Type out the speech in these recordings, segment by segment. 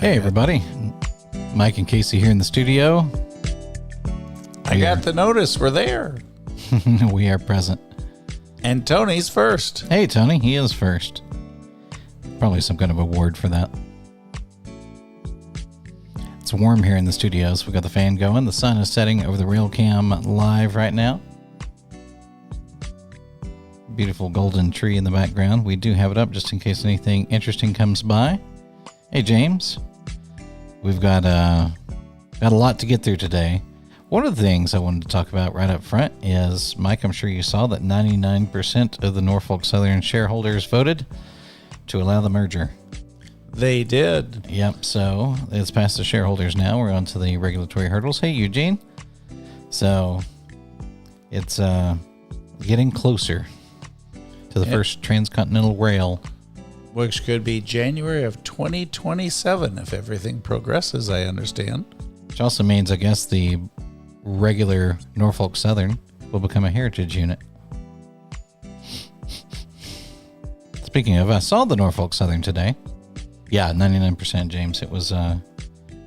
Hey, everybody. Mike and Casey here in the studio. I got the notice. We're there. We are present. And Tony's first. Hey, Tony. He is first. Probably some kind of award for that. It's warm here in the studios. We've got the fan going. The sun is setting over the rail cam live right now. Beautiful golden tree in the background. We do have it up just in case anything interesting comes by. Hey, James. We've got a lot to get through today. One of the things I wanted to talk about right up front is, Mike, I'm sure you saw that 99% of the Norfolk Southern shareholders voted to allow the merger. They did. Yep, so it's past the shareholders now. We're on to the regulatory hurdles. Hey, Eugene. So it's getting closer to the first transcontinental rail. Which could be January of 2027 if everything progresses, I understand. Which also means, I guess, the regular Norfolk Southern will become a heritage unit. Speaking of, I saw the Norfolk Southern today. Yeah, 99%, James. It was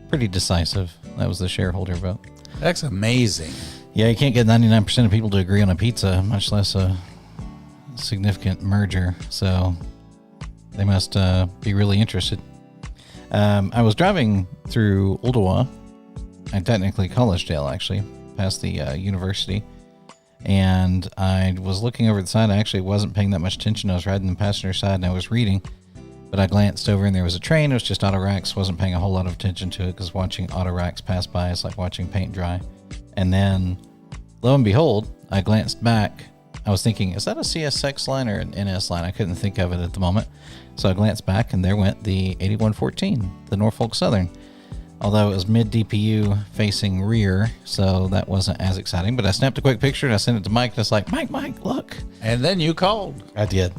pretty decisive. That was the shareholder vote. That's amazing. Yeah, you can't get 99% of people to agree on a pizza, much less a significant merger. So they must be really interested. I was driving through Ooltewah, and technically Collegedale, actually, past the university. And I was looking over the side. I actually wasn't paying that much attention. I was riding the passenger side and I was reading. But I glanced over and there was a train. It was just auto racks. Wasn't paying a whole lot of attention to it because watching auto racks pass by is like watching paint dry. And then, lo and behold, I glanced back. I was thinking, is that a CSX line or an NS line? I couldn't think of it at the moment. So I glanced back and there went the 8114, the Norfolk Southern. Although it was mid-DPU facing rear, so that wasn't as exciting. But I snapped a quick picture and I sent it to Mike, and it's like, Mike, look. And then you called. I did.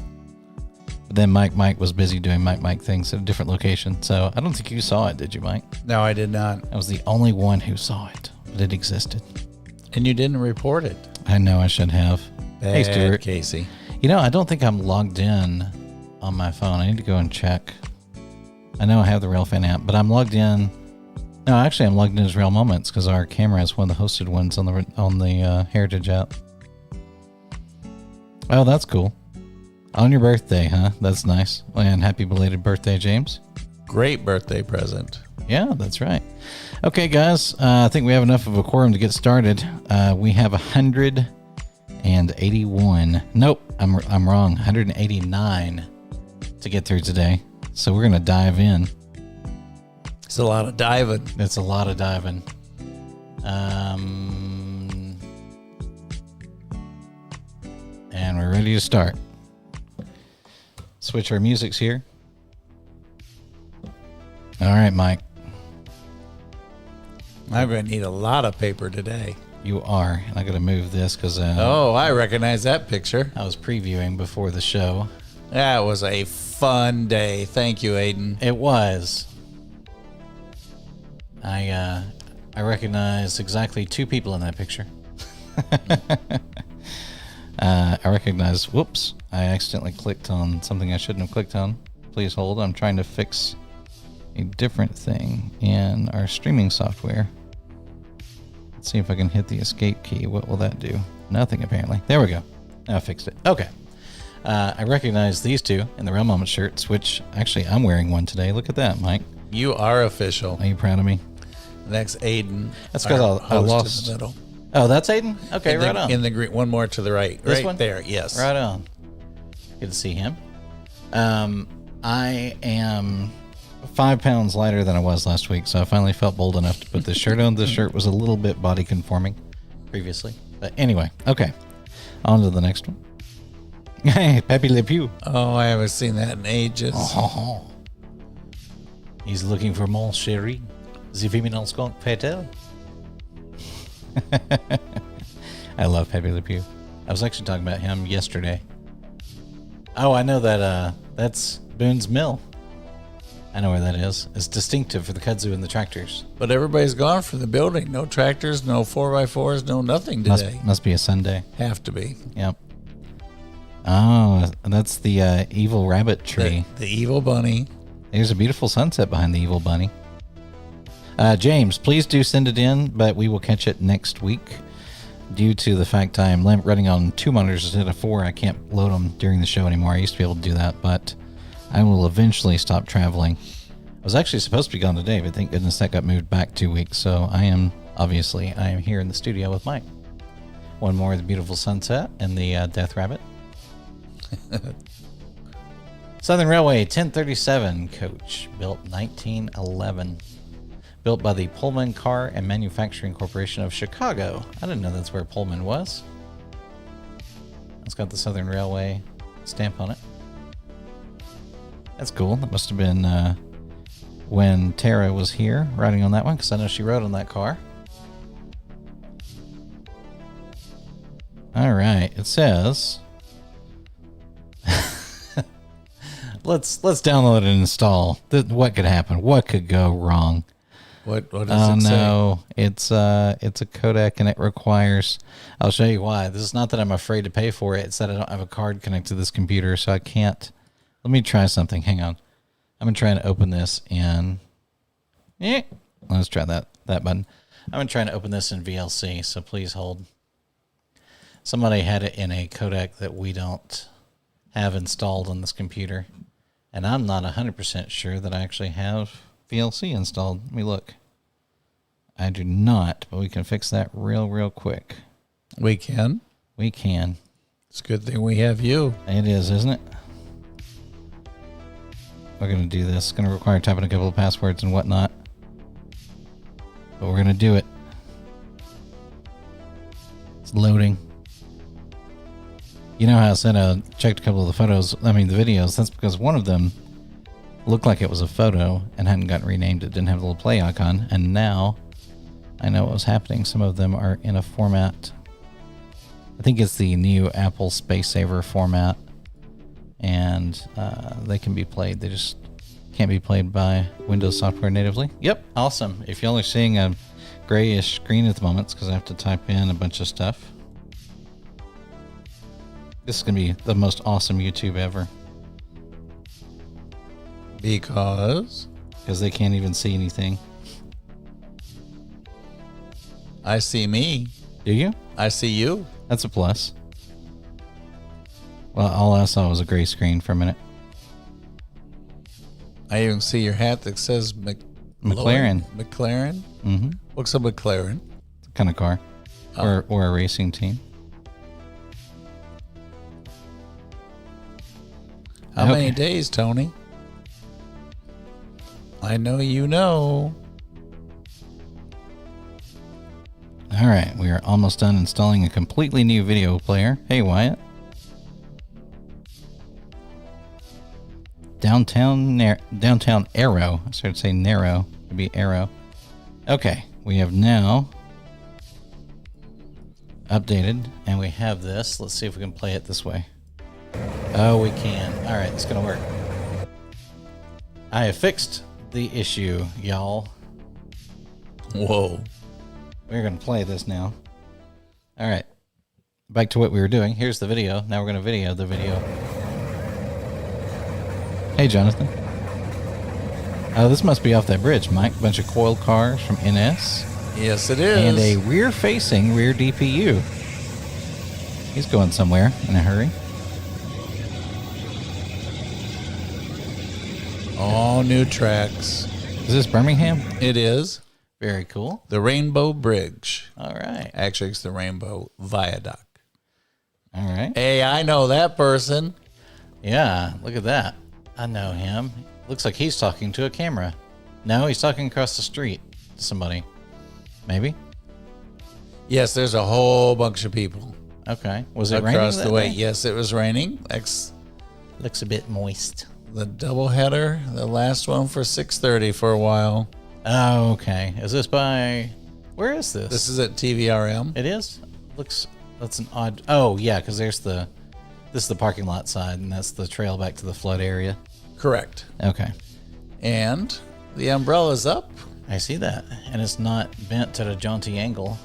But then Mike was busy doing Mike things at a different location. So I don't think you saw it, did you, Mike? No, I did not. I was the only one who saw it, but it existed. And you didn't report it. I know I should have. Bad, hey, Stuart. Casey. You know, I don't think I'm logged in on my phone. I need to go and check. I know I have the Railfan app, but I'm logged in. No, actually, I'm logged in as Rail Moments because our camera is one of the hosted ones on the Heritage app. Oh, that's cool. On your birthday, huh? That's nice. And happy belated birthday, James. Great birthday present. Yeah, that's right. Okay, guys, I think we have enough of a quorum to get started. We have 181. Nope, I'm wrong. 189 to get through today. So we're going to dive in. It's a lot of diving. It's a lot of diving. And we're ready to start. Switch our musics here. All right, Mike. I'm going to need a lot of paper today. You are. And I got to move this because I recognize that picture. I was previewing before the show. That was a fun day. Thank you, Aiden. It was. I recognize exactly two people in that picture. I recognize, whoops, I accidentally clicked on something I shouldn't have clicked on. Please hold. I'm trying to fix a different thing in our streaming software. Let's see if I can hit the escape key. What will that do? Nothing, apparently. There we go. I fixed it. Okay. I recognize these two in the Real Moment shirts, which actually I'm wearing one today. Look at that, Mike. You are official. Are you proud of me? Next, Aiden. That's because I lost. In the middle. Oh, that's Aiden? Okay, right on. In the green, one more to the right. This right one? There, yes. Right on. Good to see him. I am 5 pounds lighter than I was last week, so I finally felt bold enough to put this shirt on. This shirt was a little bit body conforming previously. But anyway, okay. On to the next one. Hey, Pepe Le Pew. Oh, I haven't seen that in ages. Oh. He's looking for mon chéri. The female skunk Petel. I love Pepe Le Pew. I was actually talking about him yesterday. Oh, I know that that's Boone's Mill. I know where that is. It's distinctive for the kudzu and the tractors. But everybody's gone from the building. No tractors, no 4x4s, no nothing today. Must be a Sunday. Have to be. Yep. Oh, that's the evil rabbit tree. The evil bunny. There's a beautiful sunset behind the evil bunny. James, please do send it in, but we will catch it next week. Due to the fact I am running on 2 monitors instead of 4, I can't load them during the show anymore. I used to be able to do that, but I will eventually stop traveling. I was actually supposed to be gone today, but thank goodness that got moved back 2 weeks. So I am here in the studio with Mike. One more of the beautiful sunset and the Death Rabbit. Southern Railway 1037 coach, built 1911. Built by the Pullman Car and Manufacturing Corporation of Chicago. I didn't know that's where Pullman was. It's got the Southern Railway stamp on it. That's cool. That must have been when Tara was here riding on that one, because I know she rode on that car. All right. It says... let's download and install. What could happen? What could go wrong? What does it say? No, it's a codec and it requires. I'll show you why. This is not that I'm afraid to pay for it. It's that I don't have a card connected to this computer, so I can't. Let me try something. Hang on. I'm gonna try and open this in. Yeah, let's try that button. I'm gonna try and open this in VLC. So please hold. Somebody had it in a codec that we don't have installed on this computer, and I'm not 100% sure that I actually have VLC installed. Let me look. I do not, but we can fix that real quick. We can. We can. It's a good thing we have you. It is, isn't it? We're going to do this. It's going to require typing a couple of passwords and whatnot. But we're going to do it. It's loading. You know how I said I checked a couple of the videos? That's because one of them looked like it was a photo and hadn't gotten renamed. It didn't have the little play icon, and now I know what was happening. Some of them are in a format. I think it's the new Apple Space Saver format, and they can be played. They just can't be played by Windows software natively. Yep, awesome. If you're only seeing a grayish screen at the moment, it's because I have to type in a bunch of stuff. This is going to be the most awesome YouTube ever. Because they can't even see anything. I see me. Do you? I see you. That's a plus. Well, all I saw was a gray screen for a minute. I even see your hat that says McLaren. McLaren? Mm-hmm. What's a McLaren? It's a kind of car. Oh. Or a racing team. How many days, Tony? I know you know. All right, we are almost done installing a completely new video player. Hey, Wyatt. Downtown Arrow. I started saying narrow. It'd be Arrow. Okay, we have now updated, and we have this. Let's see if we can play it this way. Oh, we can. All right, it's going to work. I have fixed the issue, y'all. Whoa. We're going to play this now. All right. Back to what we were doing. Here's the video. Now we're going to video the video. Hey, Jonathan. Oh, this must be off that bridge, Mike. Bunch of coil cars from NS. Yes, it is. And a rear-facing rear DPU. He's going somewhere in a hurry. All new tracks. Is this Birmingham? It is. Very cool. The Rainbow Bridge. All right. Actually, it's the Rainbow Viaduct. All right. Hey, I know that person. Yeah, look at that. I know him. Looks like he's talking to a camera. No, he's talking across the street to somebody. Maybe? Yes, there's a whole bunch of people. Okay. Was it raining across the way? day? Yes, it was raining. Looks a bit moist. The doubleheader, the last one for 6:30 for a while. Oh, okay. Is this by... Where is this? This is at TVRM. It is? That's an odd... Oh, yeah, because there's the... This is the parking lot side, and that's the trail back to the flood area. Correct. Okay. And the umbrella's up. I see that. And it's not bent at a jaunty angle.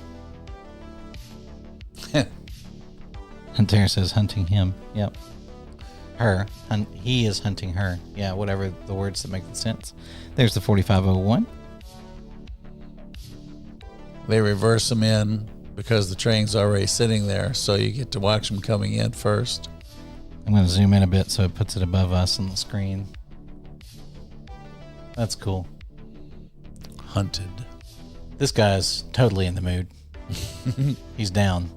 Hunter says hunting him. Yep. Her. He is hunting her. Yeah, whatever the words that make sense. There's the 4501. They reverse them in because the train's already sitting there, so you get to watch them coming in first. I'm going to zoom in a bit so it puts it above us on the screen. That's cool. Hunted. This guy's totally in the mood. He's down.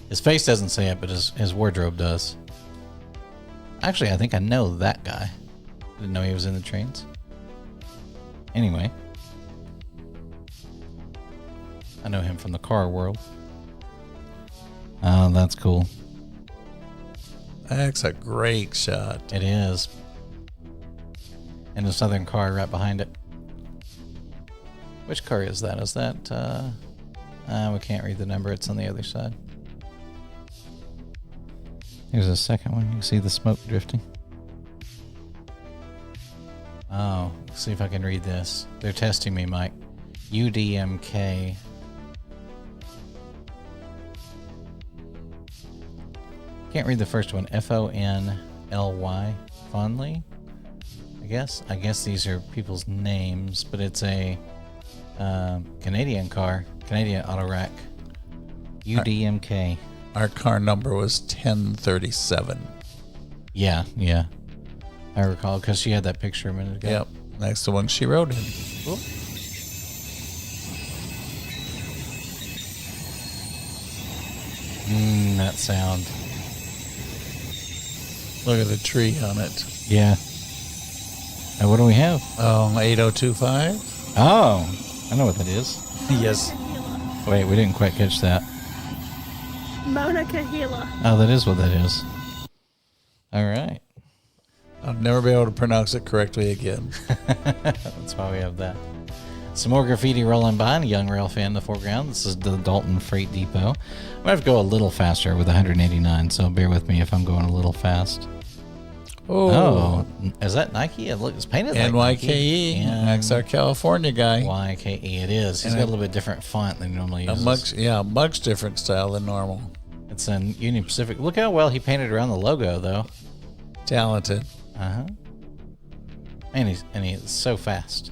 His face doesn't say it, but his wardrobe does. Actually, I think I know that guy. Didn't know he was in the trains. Anyway. I know him from the car world. Oh, that's cool. That's a great shot. It is. And the southern car right behind it. Which car is that? Is that... we can't read the number. It's on the other side. Here's a second one. You can see the smoke drifting. Oh, let's see if I can read this. They're testing me, Mike. UDMK. Can't read the first one. FONLY. Fondly? I guess these are people's names, but it's a Canadian car. Canadian auto rack. UDMK. Our car number was 1037. Yeah. I recall because she had that picture a minute ago. Yep. That's the one she rode in. Oop. That sound. Look at the tree on it. Yeah. What do we have? Oh, 8025? Oh, I know what that is. Yes. Wait, we didn't quite catch that. Mauna Kahila. Oh, that is what that is. All right. I'll never be able to pronounce it correctly again. That's why we have that. Some more graffiti rolling by and a young rail fan in the foreground. This is the Dalton Freight Depot. I'm going to have to go a little faster with 189, so bear with me if I'm going a little fast. Oh, is that Nike? It's painted like NYKE. Nike. That's our California guy. YKE it is. He's got a little bit different font than he normally uses. Much different style than normal. It's in Union Pacific. Look how well he painted around the logo, though. Talented. Uh-huh. And he's so fast.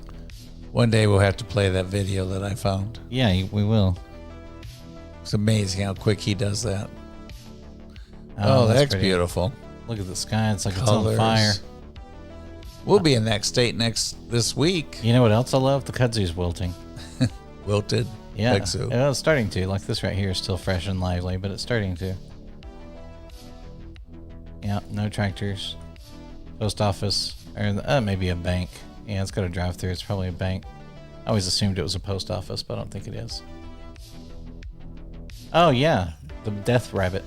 One day we'll have to play that video that I found. Yeah, we will. It's amazing how quick he does that. Oh, that's beautiful. Look at the sky. It's like Colors. It's on fire. We'll be in that state this week. You know what else I love? The kudzu's wilting. Wilted. Yeah. Kudzu. It's starting to. Like this right here is still fresh and lively, but it's starting to. Yeah, no tractors. Post office. Or maybe a bank. Yeah, it's got a drive-through. It's probably a bank. I always assumed it was a post office, but I don't think it is. Oh, yeah. The Death Rabbit.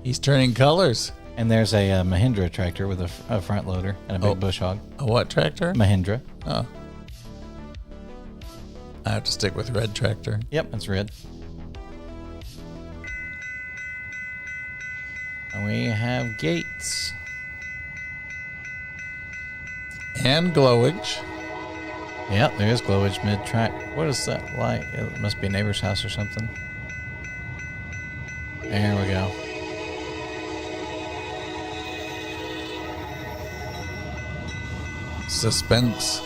He's turning colors. And there's a Mahindra tractor with a front loader and a big bush hog. A what tractor? Mahindra. Oh. I have to stick with red tractor. Yep, it's red. And we have gates. And glowage. Yep, there is glowage mid-track. What is that like? It must be a neighbor's house or something. There we go. Suspense.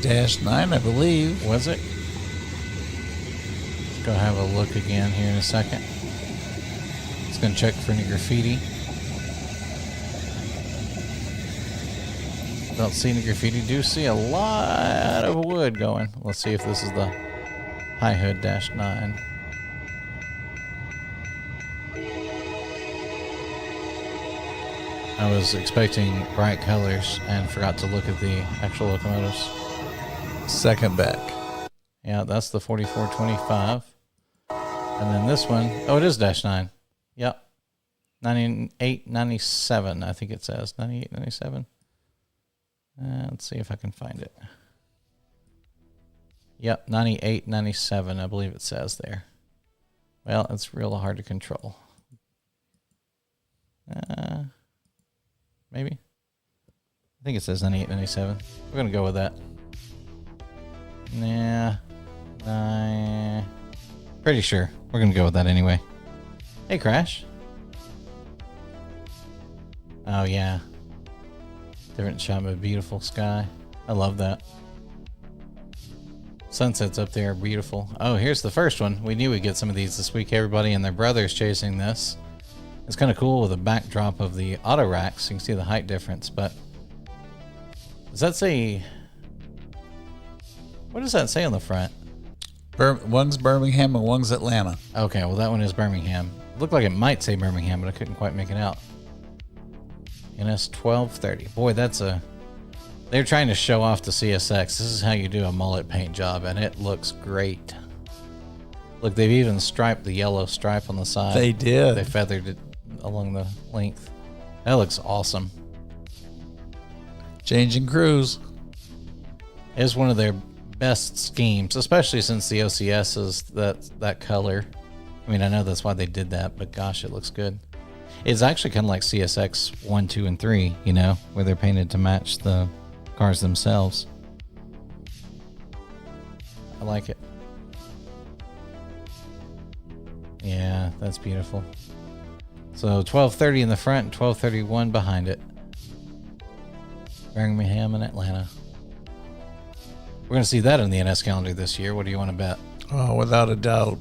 Dash 9, I believe. Was it? Let's go have a look again here in a second. Just gonna check for any graffiti. Don't see any graffiti. Do see a lot of wood going. Let's see if this is the High Hood Dash 9. I was expecting bright colors and forgot to look at the actual locomotives. Second back. Yeah, that's the 4425. And then this one, oh, it is Dash 9. Yep. 98, 97, I think it says. 98, 97. Let's see if I can find it. Yep, 98, 97, I believe it says there. Well, it's real hard to control. Maybe. I think it says 98, 97. We're going to go with that. Nah. Pretty sure. We're going to go with that anyway. Hey, Crash. Oh, yeah. Different shot of a beautiful sky. I love that. Sunsets up there are beautiful. Oh, here's the first one. We knew we'd get some of these this week. Everybody and their brothers chasing this. It's kind of cool with a backdrop of the auto racks. You can see the height difference, but does that say... What does that say on the front? One's Birmingham and one's Atlanta. Okay, well, that one is Birmingham. It looked like it might say Birmingham, but I couldn't quite make it out. NS 1230. Boy, that's a... They're trying to show off the CSX. This is how you do a mullet paint job, and it looks great. Look, they've even striped the yellow stripe on the side. They did. They feathered it along the length. That looks awesome. Changing crews. It's one of their best schemes, especially since the OCS is that color. I mean, I know that's why they did that, but gosh, it looks good. It's actually kind of like CSX 1, 2, and 3, you know, where they're painted to match the cars themselves. I like it. Yeah, that's beautiful. So 1230 in the front and 1231 behind it. Birmingham and Atlanta. We're going to see that in the NS calendar this year. What do you want to bet? Oh, without a doubt.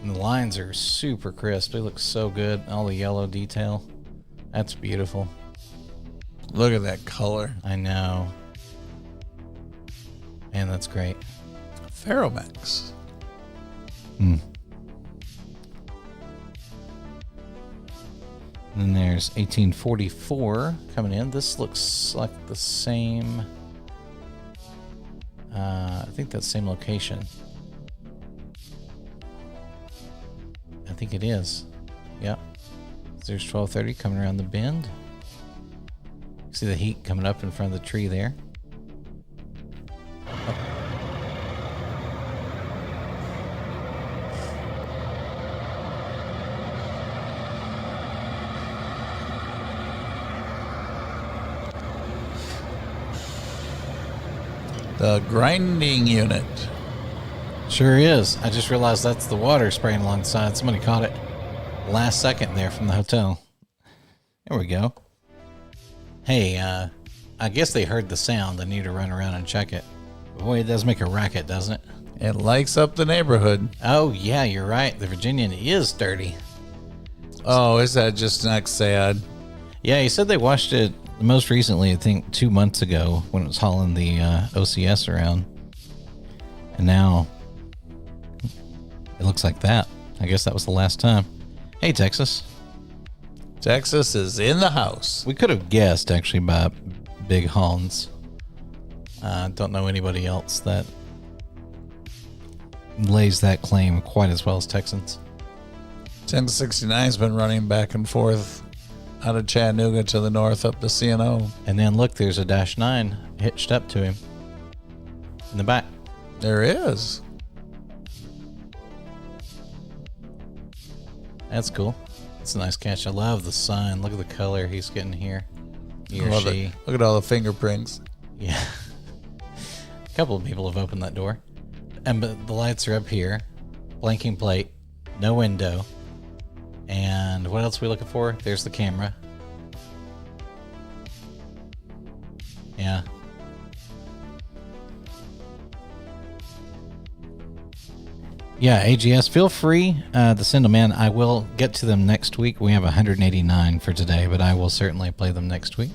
And the lines are super crisp. They look so good. All the yellow detail. That's beautiful. Look at that color. I know. Man, that's great. Ferromex. Hmm. And then there's 1844 coming in. This looks like the same. I think that's the same location. I think it is. Yep. There's 1230 coming around the bend. See the heat coming up in front of the tree there. Oh. The grinding unit. Sure is. I just realized that's the water spraying alongside. Somebody caught it last second there from the hotel. There we go. Hey, I guess they heard the sound. I need to run around and check it. Boy, it does make a racket, doesn't it? It lights up the neighborhood. Oh, yeah, you're right. The Virginian is dirty. Oh, is that just not sad? Yeah, he said they washed it most recently, I think 2 months ago, when it was hauling the OCS around. And now it looks like that. I guess that was the last time. Hey, Texas. Texas is in the house. We could have guessed, actually, by Big Hans. Don't know anybody else that lays that claim quite as well as Texans. 1069's been running back and forth out of Chattanooga to the north up to CNO. And then look, there's a Dash 9 hitched up to him in the back. There is. That's cool. It's a nice catch. I love the sign. Look at the color he's getting here. He or Love she. it. Look at all the fingerprints. Yeah. A couple of people have opened that door. But the lights are up here. Blanking plate. No window. And what else are we looking for? There's the camera. Yeah. Yeah, AGS, feel free to send them in. I will get to them next week. We have 189 for today, but I will certainly play them next week.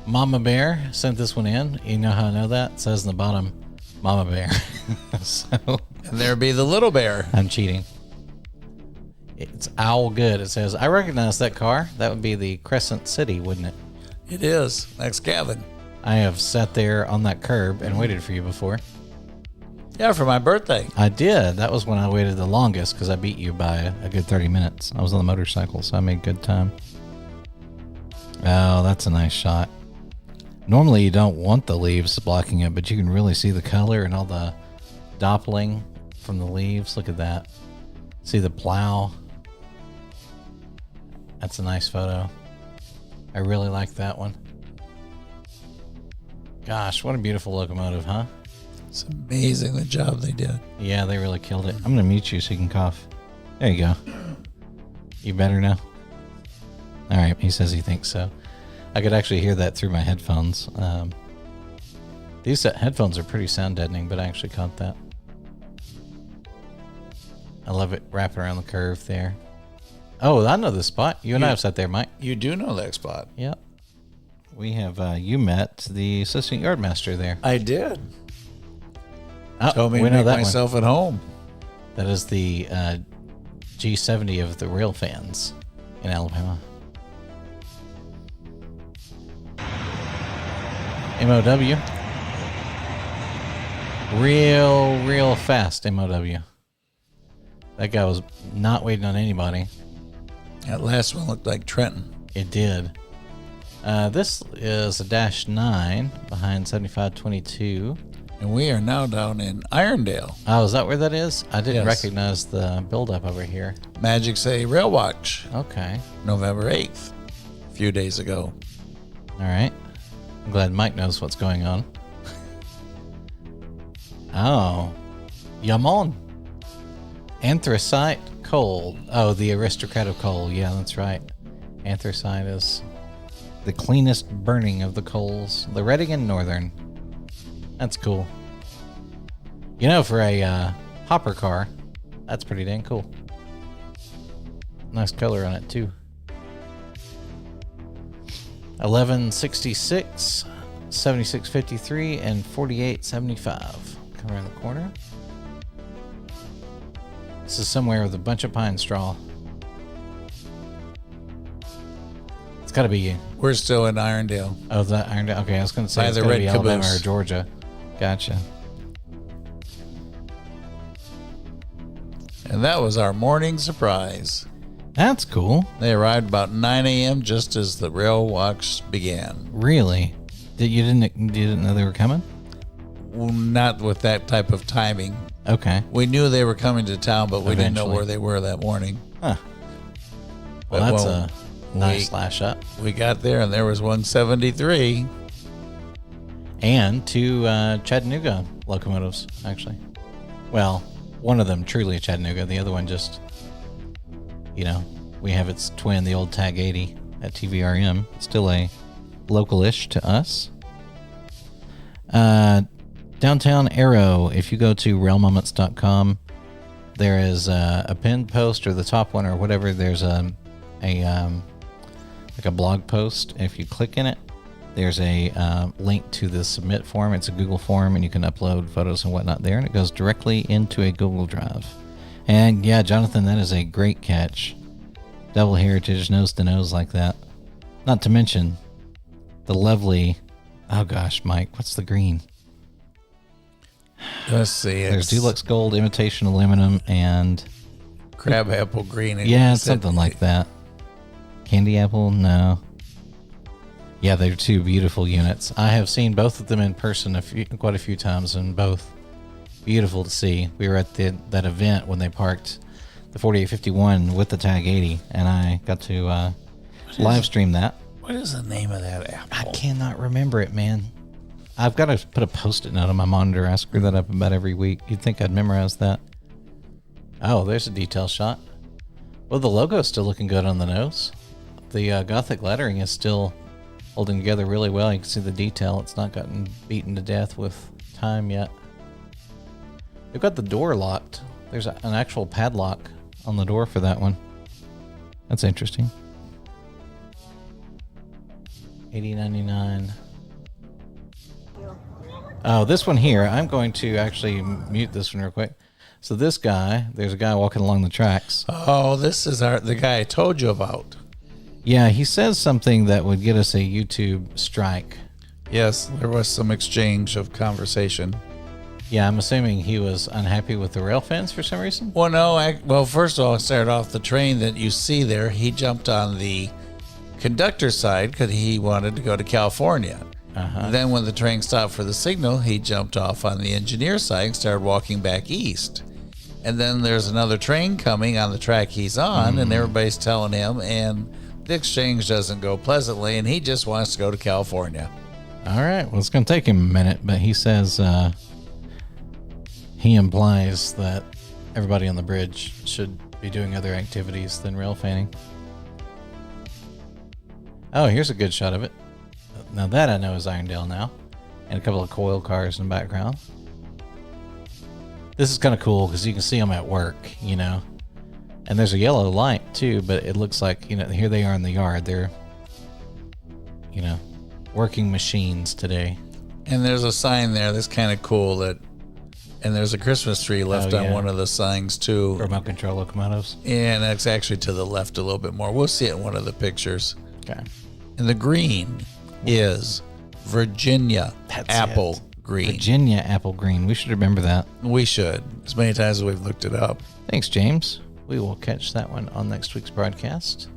Mama Bear sent this one in. You know how I know that? It says in the bottom, Mama Bear. So And there be the little bear. I'm cheating. It's owl good. It says, I recognize that car. That would be the Crescent City, wouldn't it? It is. That's Gavin. I have sat there on that curb and waited for you before. Yeah, for my birthday. I did. That was when I waited the longest because I beat you by a good 30 minutes. I was on the motorcycle, so I made good time. Oh, that's a nice shot. Normally, you don't want the leaves blocking it, but you can really see the color and all the doppling from the leaves. Look at that. See the plow. That's a nice photo. I really like that one. Gosh, what a beautiful locomotive, huh? It's amazing the job they did. Yeah, they really killed it. I'm going to mute you so you can cough. There you go. You better now? All right, he says he thinks so. I could actually hear that through my headphones. These headphones are pretty sound deadening, but I actually caught that. I love it wrapping around the curve there. Oh, I know this spot. You and I have sat there, Mike. You do know that spot. Yep. We have, you met the assistant yardmaster there. I did. Oh, Told me we to know make that myself at home. That is the G70 of the Railfans in Alabama. MOW. Real fast MOW. That guy was not waiting on anybody. That last one looked like Trenton. It did. This is a -9 behind 7522. And we are now down in Irondale. Oh, is that where that is? I didn't Yes. recognize the buildup over here. Magic City Rail Watch, Okay. November 8th, a few days ago. All right. I'm glad Mike knows what's going on. Oh. Yamon. Anthracite coal. Oh, the aristocrat of coal. Yeah, that's right. Anthracite is the cleanest burning of the coals. The Reading and Northern. That's cool. You know, for a hopper car, that's pretty dang cool. Nice color on it, too. 1166, 7653, and 4875. Come around the corner. This is somewhere with a bunch of pine straw. It's got to be. We're still in Irondale. Oh, is that Irondale? Okay, I was going to say By it's the got to red be Alabama caboose. or Georgia. Gotcha. And that was our morning surprise. That's cool. They arrived about 9 a.m. just as the rail watch began. Really? You didn't know they were coming? Well, not with that type of timing. Okay. We knew they were coming to town, but we didn't know Eventually. where they were that morning. Huh. Well, But that's when a nice slash up. We got there and there was 173. And two Chattanooga locomotives, actually. Well, one of them truly Chattanooga. The other one just, we have its twin, the old Tag 80 at TVRM. Still a local-ish to us. Downtown Arrow, if you go to railmoments.com, there is a pinned post, or the top one or whatever. There's like a blog post. If you click in it, there's a link to the submit form. It's a Google form, and you can upload photos and whatnot there, and it goes directly into a Google Drive. And yeah, Jonathan, that is a great catch. Double heritage, nose to nose like that. Not to mention the lovely, oh gosh, Mike, what's the green? Let's see. There's It's Dulux Gold, imitation aluminum, and crab apple green. And yeah, you it's said- something like that. Candy apple? No. Yeah, they're two beautiful units. I have seen both of them in person quite a few times, and both beautiful to see. We were at that event when they parked the 4851 with the Tag 80, and I got to live stream that. What is the name of that apple? I cannot remember it, man. I've got to put a Post-it note on my monitor. I screw that up about every week. You'd think I'd memorize that. Oh, there's a detail shot. Well, the logo's still looking good on the nose. The Gothic lettering is still holding together really well. You can see the detail. It's not gotten beaten to death with time yet. They've got the door locked. There's an actual padlock on the door for that one. That's interesting. $80.99. Oh, this one here, I'm going to actually mute this one real quick. So this guy, there's a guy walking along the tracks. Oh, this is the guy I told you about. Yeah, he says something that would get us a YouTube strike. Yes, there was some exchange of conversation. Yeah, I'm assuming he was unhappy with the Railfans for some reason. Well, no. Well, first of all, I started off the train that you see there. He jumped on the conductor's side because he wanted to go to California. Then when the train stopped for the signal, he jumped off on the engineer's side and started walking back east. And then there's another train coming on the track he's on, and everybody's telling him, and the exchange doesn't go pleasantly, and he just wants to go to California. All right, well, it's going to take him a minute, but he says he implies that everybody on the bridge should be doing other activities than rail fanning. Oh, here's a good shot of it. Now that I know is Irondale now. And a couple of coil cars in the background. This is kind of cool because you can see them at work, you know. And there's a yellow light too, but it looks like, you know, here they are in the yard. They're, you know, working machines today. And there's a sign there that's kind of cool and there's a Christmas tree left on one of the signs too. Remote control locomotives. And that's actually to the left a little bit more. We'll see it in one of the pictures. Okay. And the green is Virginia apple green. Virginia apple green. We should remember that. We should, as many times as we've looked it up. Thanks, James. We will catch that one on next week's broadcast.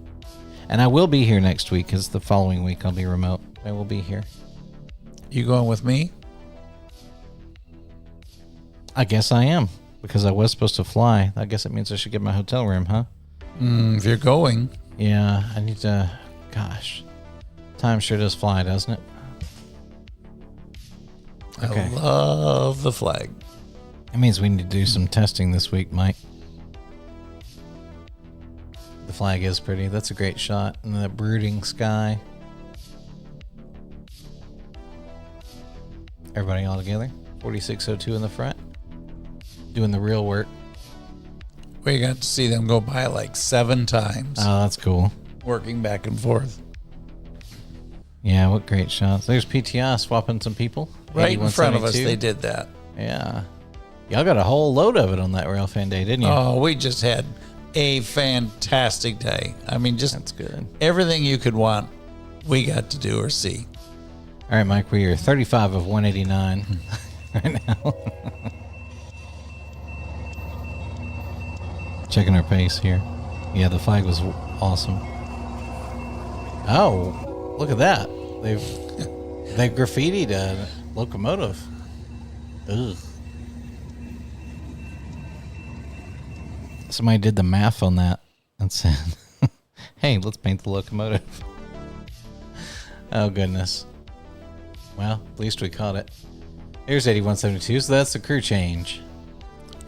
And I will be here next week because the following week I'll be remote. I will be here. You going with me? I guess I am because I was supposed to fly. I guess it means I should get my hotel room, huh? If you're going. Yeah, I need to. Gosh. Time sure does fly, doesn't it? Okay. I love the flag. It means we need to do some testing this week, Mike. The flag is pretty. That's a great shot. And that brooding sky. Everybody all together. 4602 in the front. Doing the real work. We got to see them go by like 7 times. Oh, that's cool. Working back and forth. Yeah, what great shots. There's PTI swapping some people. Right in front of us, they did that. Yeah. Y'all got a whole load of it on that Railfan day, didn't you? Oh, we just had a fantastic day. I mean, just that's good. Everything you could want, we got to do or see. All right, Mike, we are 35 of 189 right now. Checking our pace here. Yeah, the flag was awesome. Oh, look at that. They've graffitied a locomotive. Ugh. Somebody did the math on that and said, hey, let's paint the locomotive. Oh, goodness. Well, at least we caught it. Here's 8172, so that's the crew change.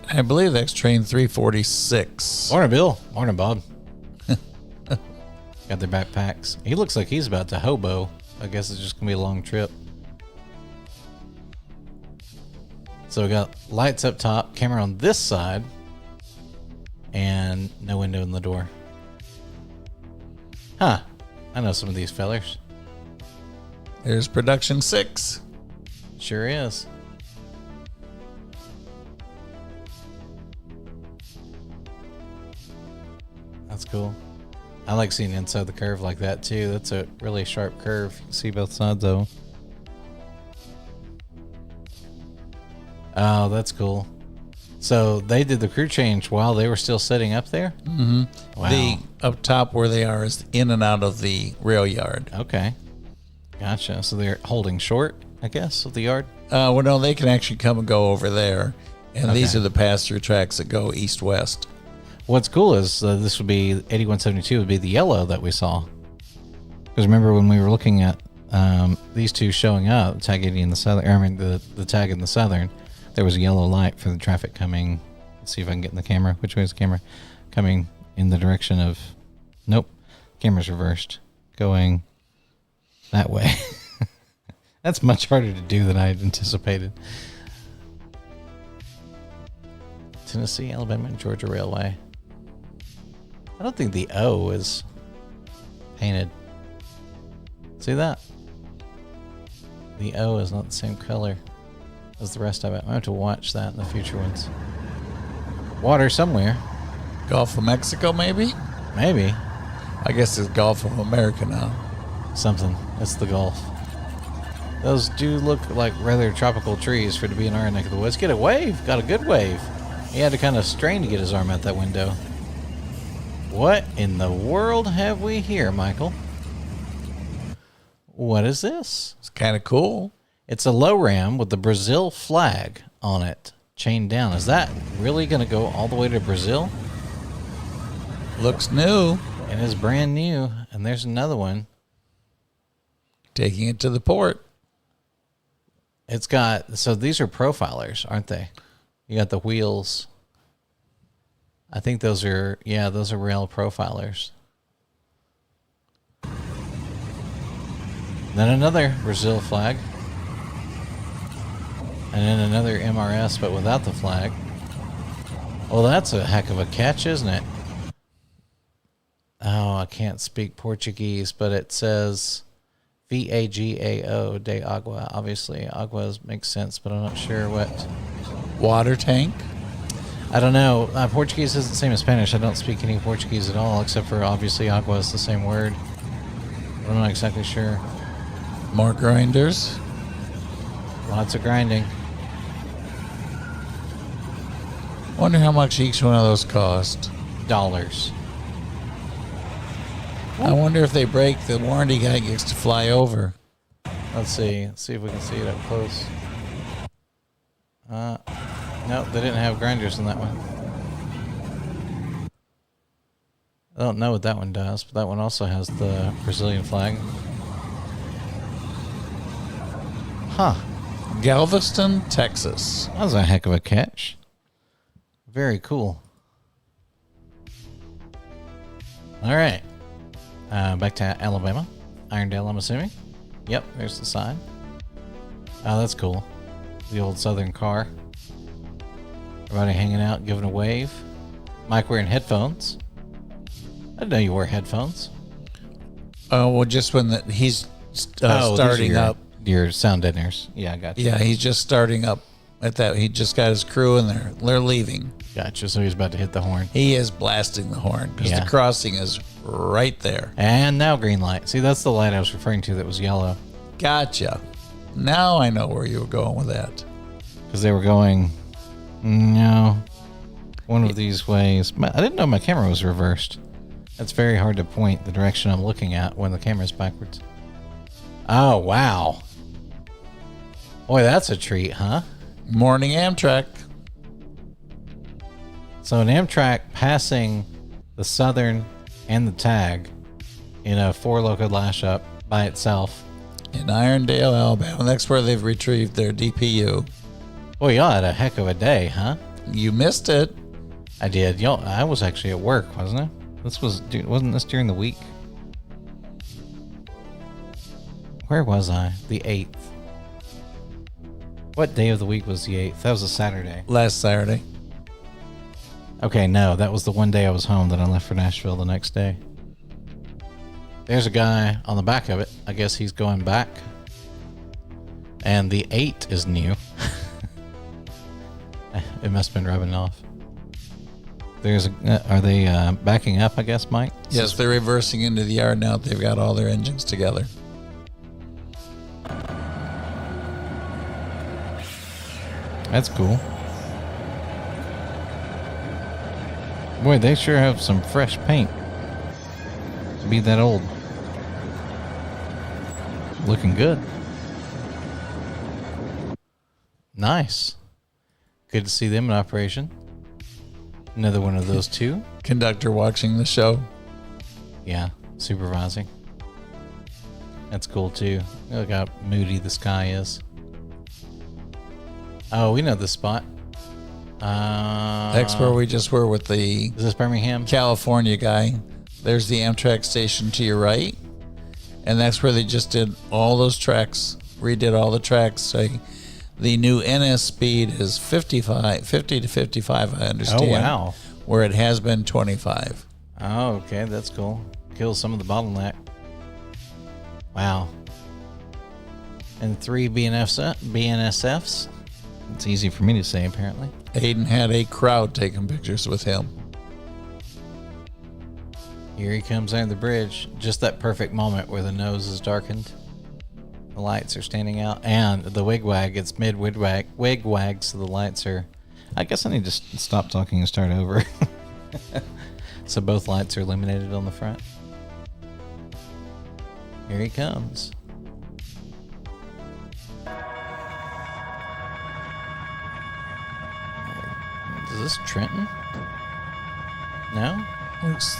I believe that's train 346. Morning, Bill. Morning, Bob. Got their backpacks. He looks like he's about to hobo. I guess it's just going to be a long trip. So we got lights up top, camera on this side, and no window in the door. Huh. I know some of these fellers. There's production 6. Sure is. That's cool. I like seeing inside the curve like that too. That's a really sharp curve. You can see both sides though. Oh, that's cool. So they did the crew change while they were still sitting up there? Mm-hmm. Wow. The up top where they are is in and out of the rail yard. Okay. Gotcha. So they're holding short, I guess, of the yard? Well, no, they can actually come and go over there. And these are the pass-through tracks that go east-west. What's cool is this would be 8172 would be the yellow that we saw. Because remember when we were looking at these two showing up, tag 80 in the southern, I mean the tag in the southern, there was a yellow light for the traffic coming. Let's see if I can get in the camera. Which way is the camera? Coming in the direction of, nope, camera's reversed. Going that way. That's much harder to do than I had anticipated. Tennessee, Alabama, and Georgia Railway. I don't think the O is painted. See that? The O is not the same color as the rest of it. I have to watch that in the future ones. Water somewhere. Gulf of Mexico, maybe? Maybe. I guess it's Gulf of America now. Something. It's the Gulf. Those do look like rather tropical trees for it to be in our neck of the woods. Get a wave. Got a good wave. He had to kind of strain to get his arm out that window. What in the world have we here, Michael? What is this? It's kind of cool. It's a low ram with the Brazil flag on it, chained down. Is that really going to go all the way to Brazil? Looks new. It is brand new. And there's another one. Taking it to the port. It's got, so these are profilers, aren't they? You got the wheels. I think those are, yeah, those are rail profilers. Then another Brazil flag. And then another MRS, but without the flag. Well, that's a heck of a catch, isn't it? Oh, I can't speak Portuguese, but it says VAGAO de agua. Obviously, agua makes sense, but I'm not sure what. Water tank? I don't know. Portuguese is the same as Spanish. I don't speak any Portuguese at all, except for obviously agua is the same word. But I'm not exactly sure. More grinders? Lots of grinding. Wonder how much each one of those cost. Dollars. I wonder if they break, the warranty guy gets to fly over. Let's see. Let's see if we can see it up close. No, they didn't have grinders in that one. I don't know what that one does, but that one also has the Brazilian flag. Huh. Galveston, Texas. That was a heck of a catch. Very cool. All right. Back to Alabama. Irondale, I'm assuming. Yep, there's the sign. Oh, that's cool. The old Southern car. Everybody hanging out, giving a wave. Mike wearing headphones. I didn't know you wore headphones. Oh, well, just when he's starting up. Your sound deadeners. Yeah, I got you. Yeah, he's just starting up at that. He just got his crew and they're leaving. Gotcha. So he's about to hit the horn. He is blasting the horn because the crossing is right there. And now green light. See, that's the light I was referring to that was yellow. Gotcha. Now I know where you were going with that. Because they were going, no, one of these ways. I didn't know my camera was reversed. That's very hard to point the direction I'm looking at when the camera's backwards. Oh, wow. Boy, that's a treat, huh? Morning Amtrak. So an Amtrak passing the Southern and the tag in a 4-loco lash-up by itself. In Irondale, Alabama. That's where they've retrieved their DPU. Boy, y'all had a heck of a day, huh? You missed it. I did. I was actually at work, wasn't I? Wasn't this during the week? Where was I? The 8th. What day of the week was the 8th? That was a Saturday. Last Saturday. Okay, no, that was the one day I was home that I left for Nashville the next day. There's a guy on the back of it. I guess he's going back. And the 8 is new. It must have been rubbing off. Are they backing up, I guess, Mike? Yes, they're reversing into the yard now. They've got all their engines together. That's cool. Boy, they sure have some fresh paint to be that old. Looking good. Nice. Good to see them in operation. Another one of those two. Conductor watching the show. Yeah, supervising. That's cool too. Look how moody the sky is. Oh, we know this spot. That's where we just were with the Is this Birmingham? California guy. There's the Amtrak station to your right. And that's where they just did all those tracks, redid all the tracks. So the new NS speed is 50 to 55, I understand. Oh, wow. Where it has been 25. Oh, okay. That's cool. Kills some of the bottleneck. Wow. And 3 BNSFs. It's easy for me to say, apparently. Aiden had a crowd taking pictures with him. Here he comes under the bridge. Just that perfect moment where the nose is darkened. The lights are standing out. And the wigwag, it's mid-wigwag, so the lights are... I guess I need to stop talking and start over. So both lights are illuminated on the front. Here he comes. Is this Trenton? No?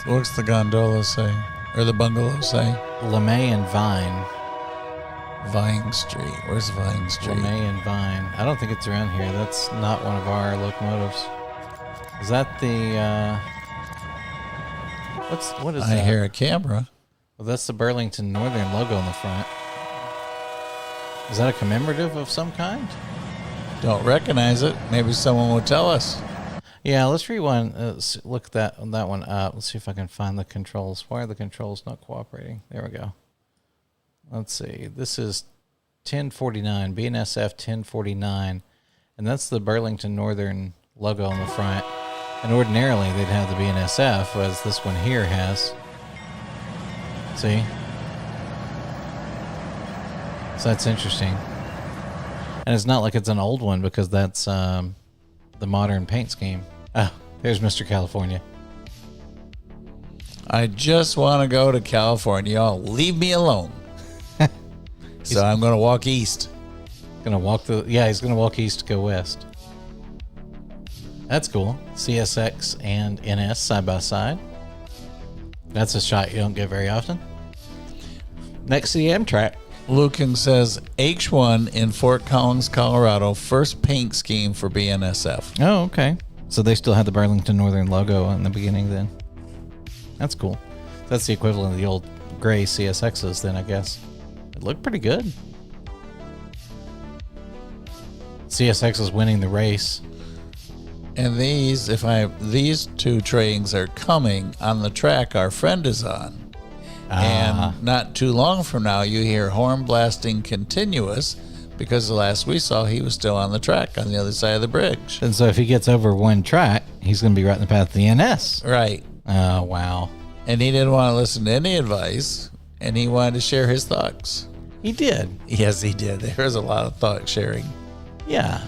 What's the gondola say? Or the bungalow say? LeMay and Vine. Vine Street. Where's Vine Street? LeMay and Vine. I don't think it's around here. That's not one of our locomotives. Is that the, what is that? I hear a camera. Well, that's the Burlington Northern logo on the front. Is that a commemorative of some kind? Don't recognize it. Maybe someone will tell us. Yeah, let's rewind. Look that one up. Let's see if I can find the controls. Why are the controls not cooperating? There we go. Let's see. This is 1049, BNSF 1049, and that's the Burlington Northern logo on the front. And ordinarily they'd have the BNSF, as this one here has. See? So that's interesting. And it's not like it's an old one, because that's the modern paint scheme. Oh, there's Mr. California. I just want to go to California. Y'all leave me alone. So I'm going to walk east. He's going to walk east to go west. That's cool. CSX and NS side by side. That's a shot you don't get very often. Next to the Amtrak. Lucan says H1 in Fort Collins, Colorado, first paint scheme for BNSF. Oh, okay. So they still had the Burlington Northern logo in the beginning then. That's cool. That's the equivalent of the old gray CSXs then, I guess. It looked pretty good. CSX is winning the race. And these two trains are coming on the track our friend is on. And not too long from now, you hear horn blasting continuous, because the last we saw, he was still on the track on the other side of the bridge. And so if he gets over one track, he's going to be right in the path of the NS. Right. Oh, wow. And he didn't want to listen to any advice, and he wanted to share his thoughts. He did. Yes, he did. There was a lot of thought sharing. Yeah.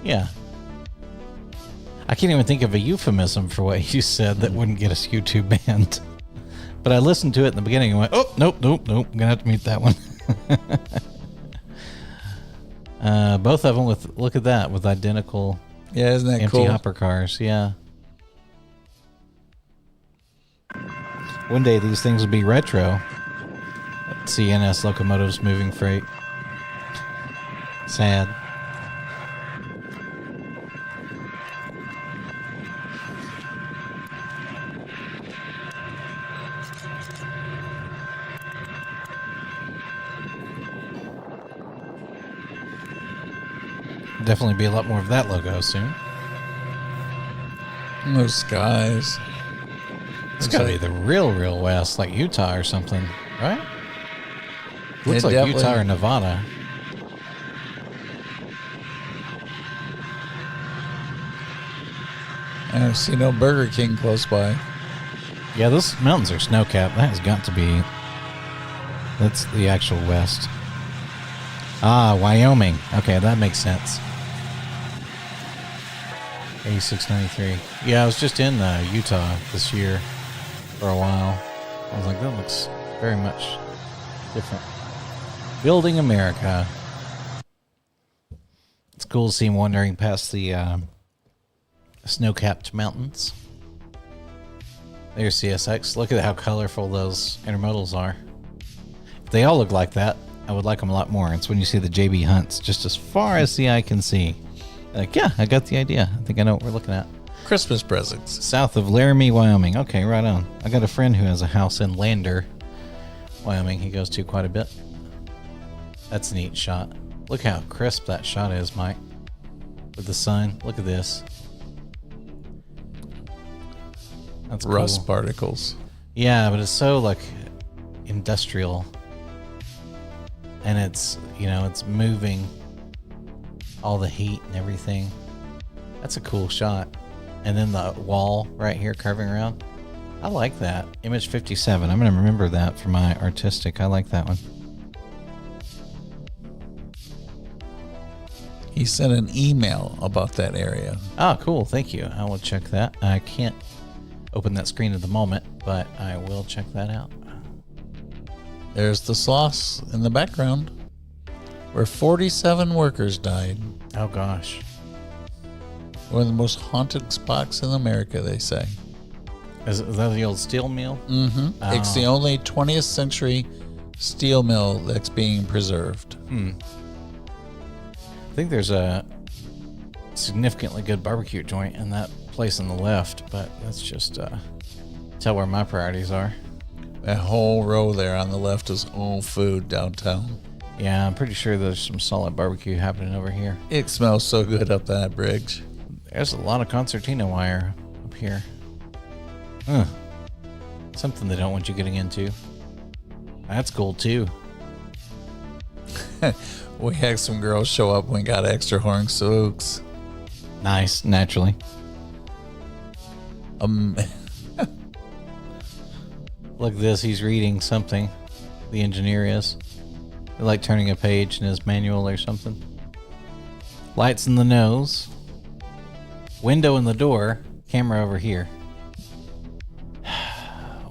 Yeah. I can't even think of a euphemism for what you said that wouldn't get us YouTube banned. But I listened to it in the beginning and went, oh, nope. I'm going to have to mute that one. Both of them look at that, with identical isn't that empty cool? hopper cars. Yeah. One day these things will be retro. CNS locomotives moving freight. Sad. Definitely be a lot more of that logo soon. Those skies. It's got to be the real West, like Utah or something, right? Looks like Utah or Nevada. I see no Burger King close by. Yeah, those mountains are snow-capped. That has got to be... That's the actual West. Ah, Wyoming. Okay, that makes sense. 8693. Yeah, I was just in Utah this year for a while. I was like, that looks very much different. Building America. It's cool to see him wandering past the snow-capped mountains. There's CSX. Look at how colorful those intermodals are. If they all look like that, I would like them a lot more. It's when you see the JB Hunts just as far as the eye can see. Like, yeah, I got the idea. I think I know what we're looking at. Christmas presents. South of Laramie, Wyoming. Okay, right on. I got a friend who has a house in Lander, Wyoming. He goes to quite a bit. That's a neat shot. Look how crisp that shot is, Mike. With the sun. Look at this. That's cool. Rust particles. Yeah, but it's so, like, industrial. And it's, it's moving all the heat and everything. That's a cool shot. And then the wall right here curving around. I like that. Image 57. I'm going to remember that for my artistic. I like that one. He sent an email about that area. Oh, cool. Thank you. I will check that. I can't open that screen at the moment, but I will check that out. There's the Sloss in the background, where 47 workers died. Oh, gosh. One of the most haunted spots in America, they say. Is that the old steel mill? Mm-hmm. Oh. It's the only 20th century steel mill that's being preserved. I think there's a significantly good barbecue joint in that place on the left, but that's just tell where my priorities are. That whole row there on the left is all food downtown. Yeah, I'm pretty sure there's some solid barbecue happening over here. It smells so good up that bridge. There's a lot of concertina wire up here. Huh. Something they don't want you getting into. That's cool too. We had some girls show up when we got extra horn silks. Nice, naturally. Look at this, he's reading something. The engineer is. They're like turning a page in his manual or something. Lights in the nose. Window in the door. Camera over here.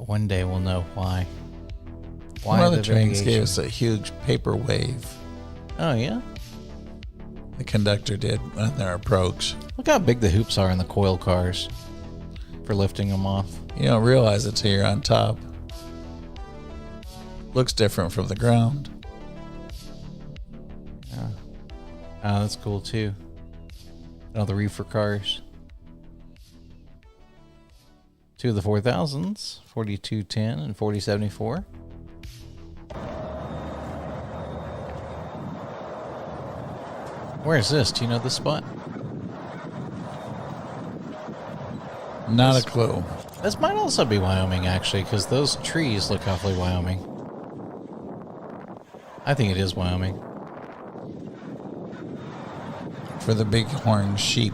One day we'll know why. One of the trains gave us a huge paper wave. Oh, yeah? The conductor did on their approach. Look how big the hoops are in the coil cars for lifting them off. You don't realize it till you're on top. Looks different from the ground. Yeah. Oh, that's cool too. All the reefer cars. Two of the 4000s, 4210 and 4074. Where is this? Do you know this spot? Not a clue. This might also be Wyoming, actually, because those trees look awfully Wyoming. I think it is Wyoming. For the bighorn sheep.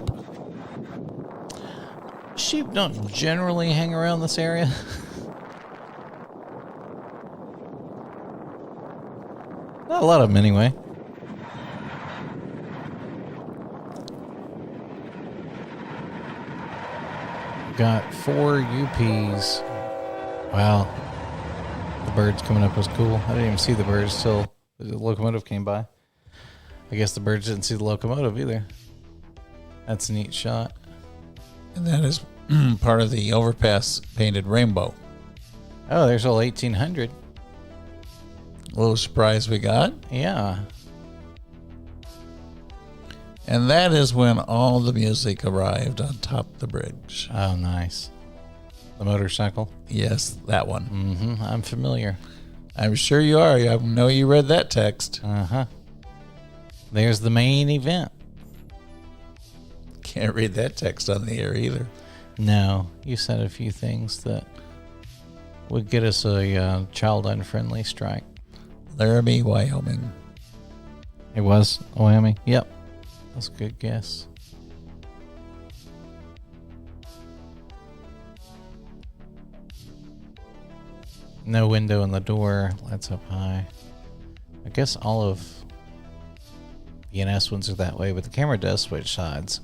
Sheep don't generally hang around this area. Not a lot of them, anyway. Got 4 UPs. Wow. The birds coming up was cool. I didn't even see the birds till the locomotive came by. I guess the birds didn't see the locomotive either. That's a neat shot. And that is part of the overpass painted rainbow. Oh, there's all 1800. A little surprise we got. Yeah. And that is when all the music arrived on top of the bridge. Oh, nice. The motorcycle? Yes, that one. Mm-hmm. I'm familiar. I'm sure you are. I know you read that text. Uh-huh. There's the main event. Can't read that text on the air either. No, you said a few things that would get us a child-unfriendly strike. Laramie, Wyoming. It was Wyoming? Yep. That's a good guess. No window in the door. Lights up high. I guess all of the NS ones are that way, but the camera does switch sides.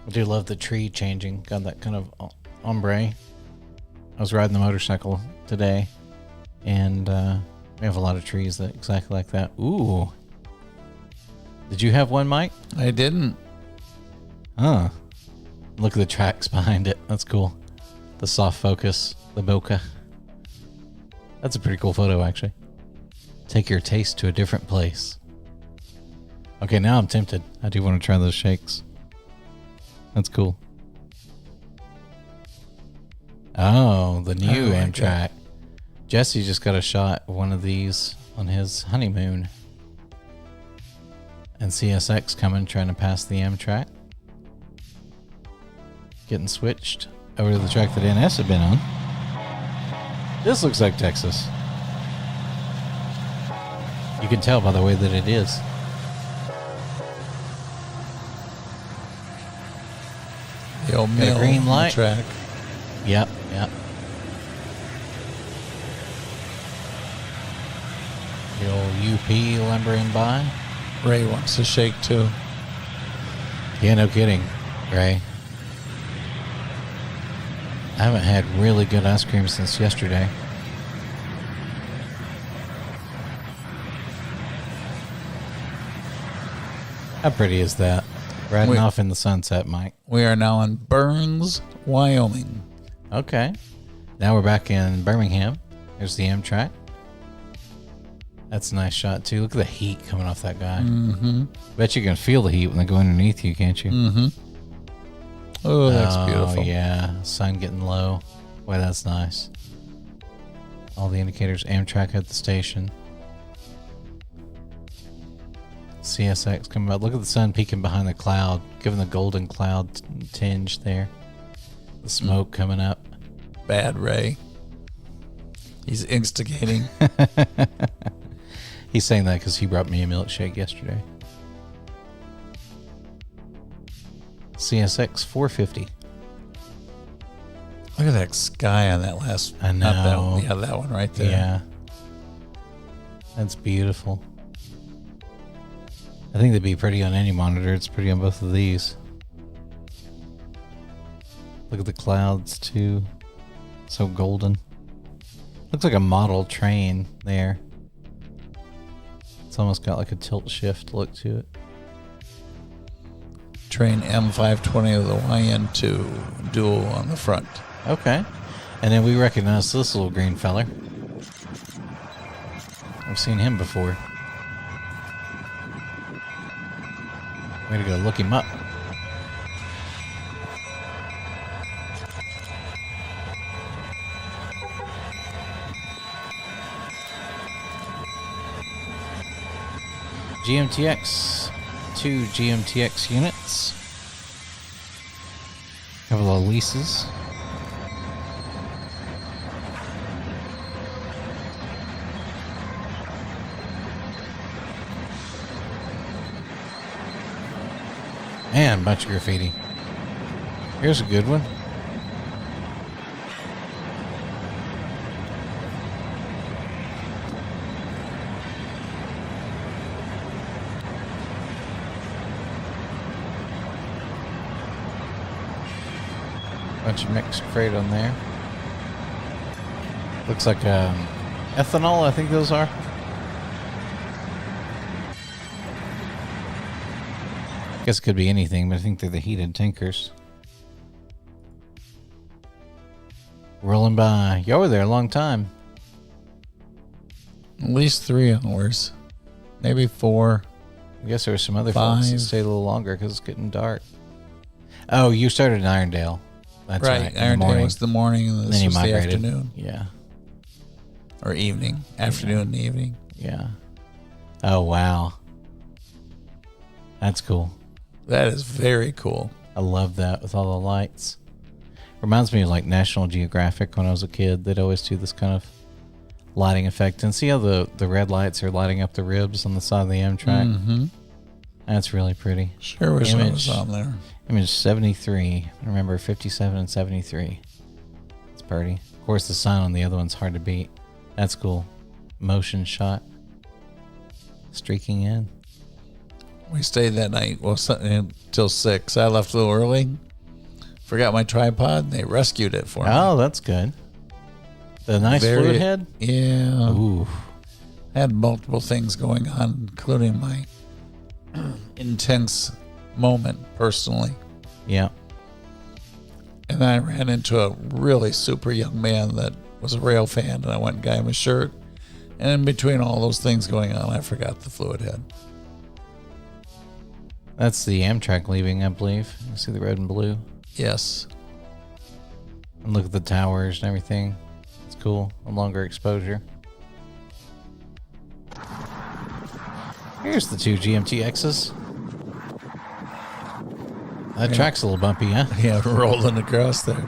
I do love the tree changing. Got that kind of ombre. I was riding the motorcycle today, and we have a lot of trees that exactly like that. Ooh. Did you have one, Mike? I didn't. Huh. Look at the tracks behind it. That's cool. The soft focus, the bokeh. That's a pretty cool photo, actually. Take your taste to a different place. Okay, now I'm tempted. I do want to try those shakes. That's cool. Oh, the new Amtrak. Jesse just got a shot of one of these on his honeymoon. And CSX coming, trying to pass the Amtrak. Getting switched over to the track that NS had been on. This looks like Texas. You can tell by the way that it is. The old mill green light track. Yep, yep. The old UP lumbering by. Ray wants to shake too. Yeah, no kidding, Ray. I haven't had really good ice cream since yesterday. How pretty is that? Riding off in the sunset, Mike. We are now in Burns, Wyoming. Okay. Now we're back in Birmingham. There's the Amtrak. That's a nice shot, too. Look at the heat coming off that guy. Mm-hmm. Bet you can feel the heat when they go underneath you, can't you? Mm-hmm. Oh, that's beautiful. Yeah, sun getting low. Boy, that's nice. All the indicators. Amtrak at the station. CSX coming up. Look at the sun peeking behind the cloud, giving the golden cloud tinge there. The smoke coming up. Bad Ray. He's instigating. He's saying that because he brought me a milkshake yesterday. CSX 450. Look at that sky on that last. I know. Not that one. Yeah, that one right there. Yeah. That's beautiful. I think they'd be pretty on any monitor. It's pretty on both of these. Look at the clouds too. So golden. Looks like a model train there. It's almost got like a tilt shift look to it. Train M520 with the YN2 dual on the front. Okay. And then we recognize this little green feller. I've seen him before. Way to go look him up. GMTX. 2 GMTX units. Couple of leases. Man, a bunch of graffiti. Here's a good one. Bunch of mixed freight on there. Looks like ethanol, I think those are. Guess it could be anything, but I think they're the heated tankers. Rolling by. You were there a long time. At least 3 hours. Maybe 4. I guess there were some other folks that stayed a little longer because it's getting dark. Oh, you started in Irondale. That's right. Irondale was the morning and this was the afternoon. Yeah. Or evening. Afternoon and evening. Yeah. Oh, wow. That's cool. That is very cool. I love that with all the lights. Reminds me of like National Geographic when I was a kid. They'd always do this kind of lighting effect. And see how the red lights are lighting up the ribs on the side of the Amtrak? Mm-hmm. That's really pretty. Sure wish I was on there. Image 73. Remember 57 and 73. It's pretty. Of course, the sign on the other one's hard to beat. That's cool. Motion shot. Streaking in. We stayed that night until 6. I left a little early. Forgot my tripod. They rescued it for me. Oh, that's good. The nice fluid head? Yeah. Ooh. I had multiple things going on, including my intense moment personally. Yeah. And then I ran into a really super young man that was a rail fan, and I went and got him a shirt. And in between all those things going on, I forgot the fluid head. That's the Amtrak leaving, I believe. You see the red and blue? Yes. And look at the towers and everything. It's cool. A longer exposure. Here's the 2 GMTXs. That track's a little bumpy, huh? Yeah, rolling across there.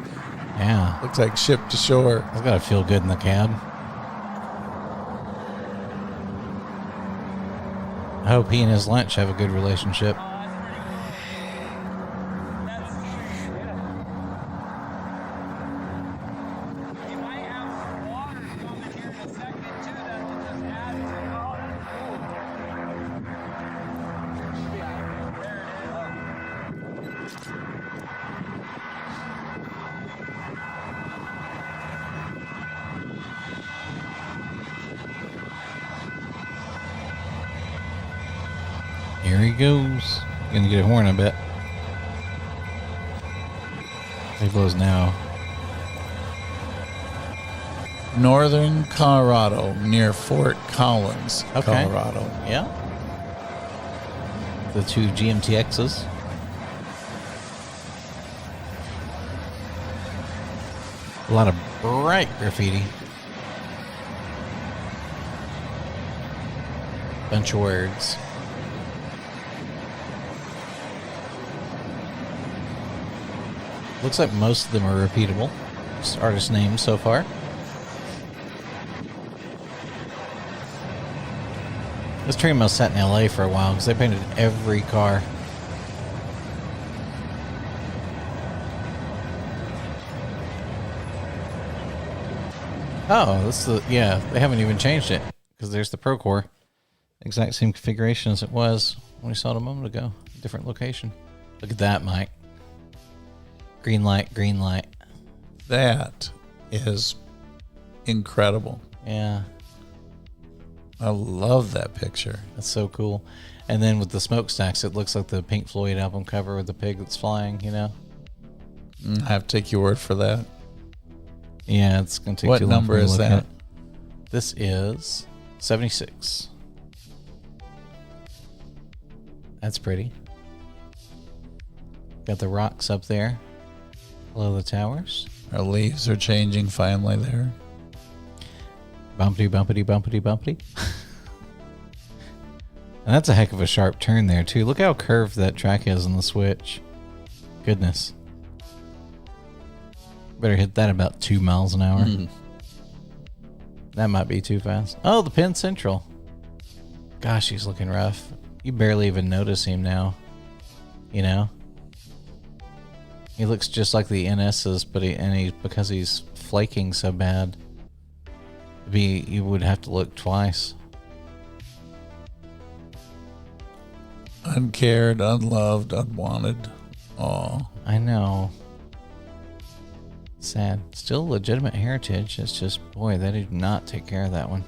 Yeah. Looks like ship to shore. I've got to feel good in the cab. I hope he and his lunch have a good relationship. Here he goes. Gonna get a horn, I bet. He blows now. Northern Colorado, near Fort Collins, Colorado. Yeah. The 2 GMTXs. A lot of bright graffiti. Bunch of words. Looks like most of them are repeatable. Just artist names so far. This train must have sat in LA for a while because they painted every car. Oh, this is yeah, they haven't even changed it because there's the Procore. Exact same configuration as it was when we saw it a moment ago. Different location. Look at that, Mike. Green light, green light. That is incredible. Yeah. I love that picture. That's so cool. And then with the smokestacks, it looks like the Pink Floyd album cover with the pig that's flying, you know? I have to take your word for that. Yeah, it's going to take What too long. number is that? This is 76. That's pretty. Got the rocks up there below the towers. Our leaves are changing finally there. Bumpity, bumpity, bumpity, bumpity. And that's a heck of a sharp turn there, too. Look how curved that track is on the switch. Goodness. Better hit that about 2 miles an hour. That might be too fast. Oh, the Penn Central. Gosh, he's looking rough. You barely even notice him now. You know? He looks just like the NS's, but because he's flaking so bad, you would have to look twice. Uncared, unloved, unwanted. Aw. I know. Sad. Still legitimate heritage. It's just, boy, they did not take care of that one.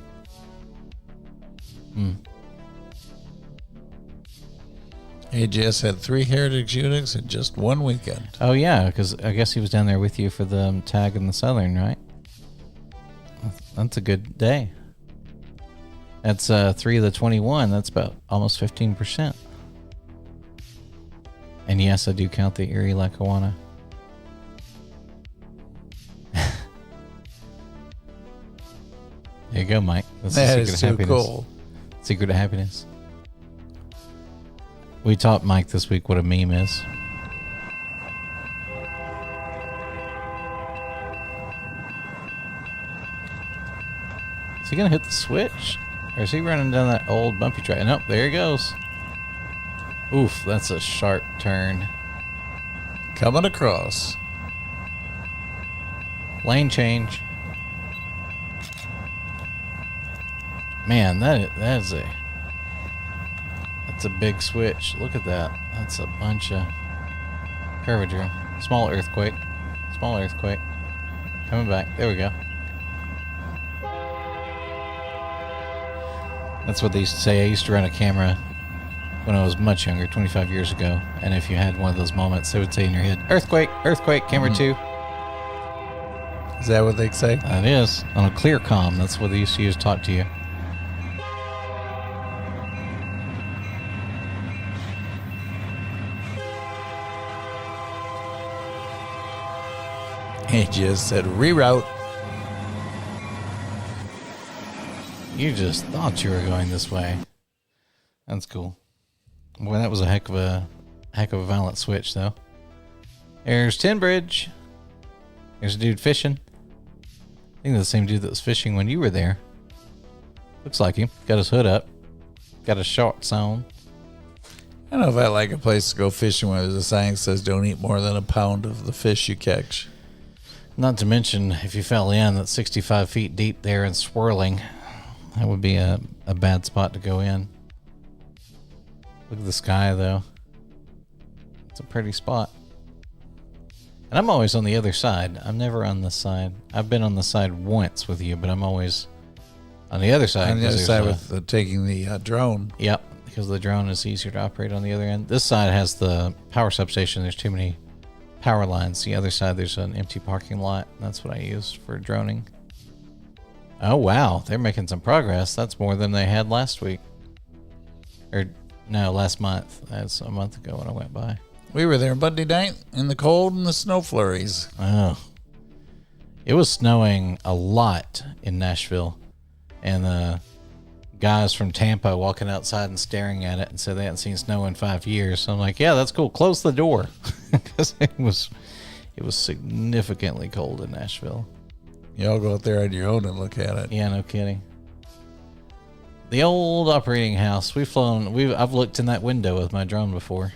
AJS had 3 heritage units in just one weekend. Oh, yeah, because I guess he was down there with you for the tag in the Southern, right? That's a good day. That's 3 of the 21. That's about almost 15%. And yes, I do count the Erie Lackawanna. There you go, Mike. That's That the is secret of so happiness. cool. Secret of happiness. We taught Mike this week what a meme is. Is he going to hit the switch? Or is he running down that old bumpy track? Nope, there he goes. Oof, that's a sharp turn. Coming across. Lane change. Man, that's a big switch. Look at that. That's a bunch of curvature. Small earthquake. Small earthquake. Coming back. There we go. That's what they used to say. I used to run a camera when I was much younger, 25 years ago. And if you had one of those moments, they would say in your head, earthquake, earthquake, camera 2. Is that what they say? That is. On a clear comm, that's what they used to use to talk to you. He just said reroute. You just thought you were going this way. That's cool. Boy, that was a heck of a violent switch, though. There's Tinbridge. There's a dude fishing. I think that's the same dude that was fishing when you were there. Looks like him. Got his hood up. Got his shorts on. I don't know if I like a place to go fishing where there's a sign that says don't eat more than a pound of the fish you catch. Not to mention, if you fell in, that's 65 feet deep there and swirling. That would be a bad spot to go in. Look at the sky, though. It's a pretty spot. And I'm always on the other side. I'm never on this side. I've been on the side once with you, but I'm always on the other side. On the other side with taking the drone. Yep, because the drone is easier to operate on the other end. This side has the power substation. There's too many power lines. The other side, there's an empty parking lot. That's what I use for droning. Oh, wow. They're making some progress. That's more than they had last week. Or, no, last month. That's a month ago when I went by. We were there Monday night in the cold and the snow flurries. Oh. It was snowing a lot in Nashville, and the guys from Tampa walking outside and staring at it and said they hadn't seen snow in 5 years. So I'm like, yeah, that's cool. Close the door, because it was significantly cold in Nashville. Y'all go out there on your own and look at it. Yeah, no kidding. The old operating house. I've looked in that window with my drone before.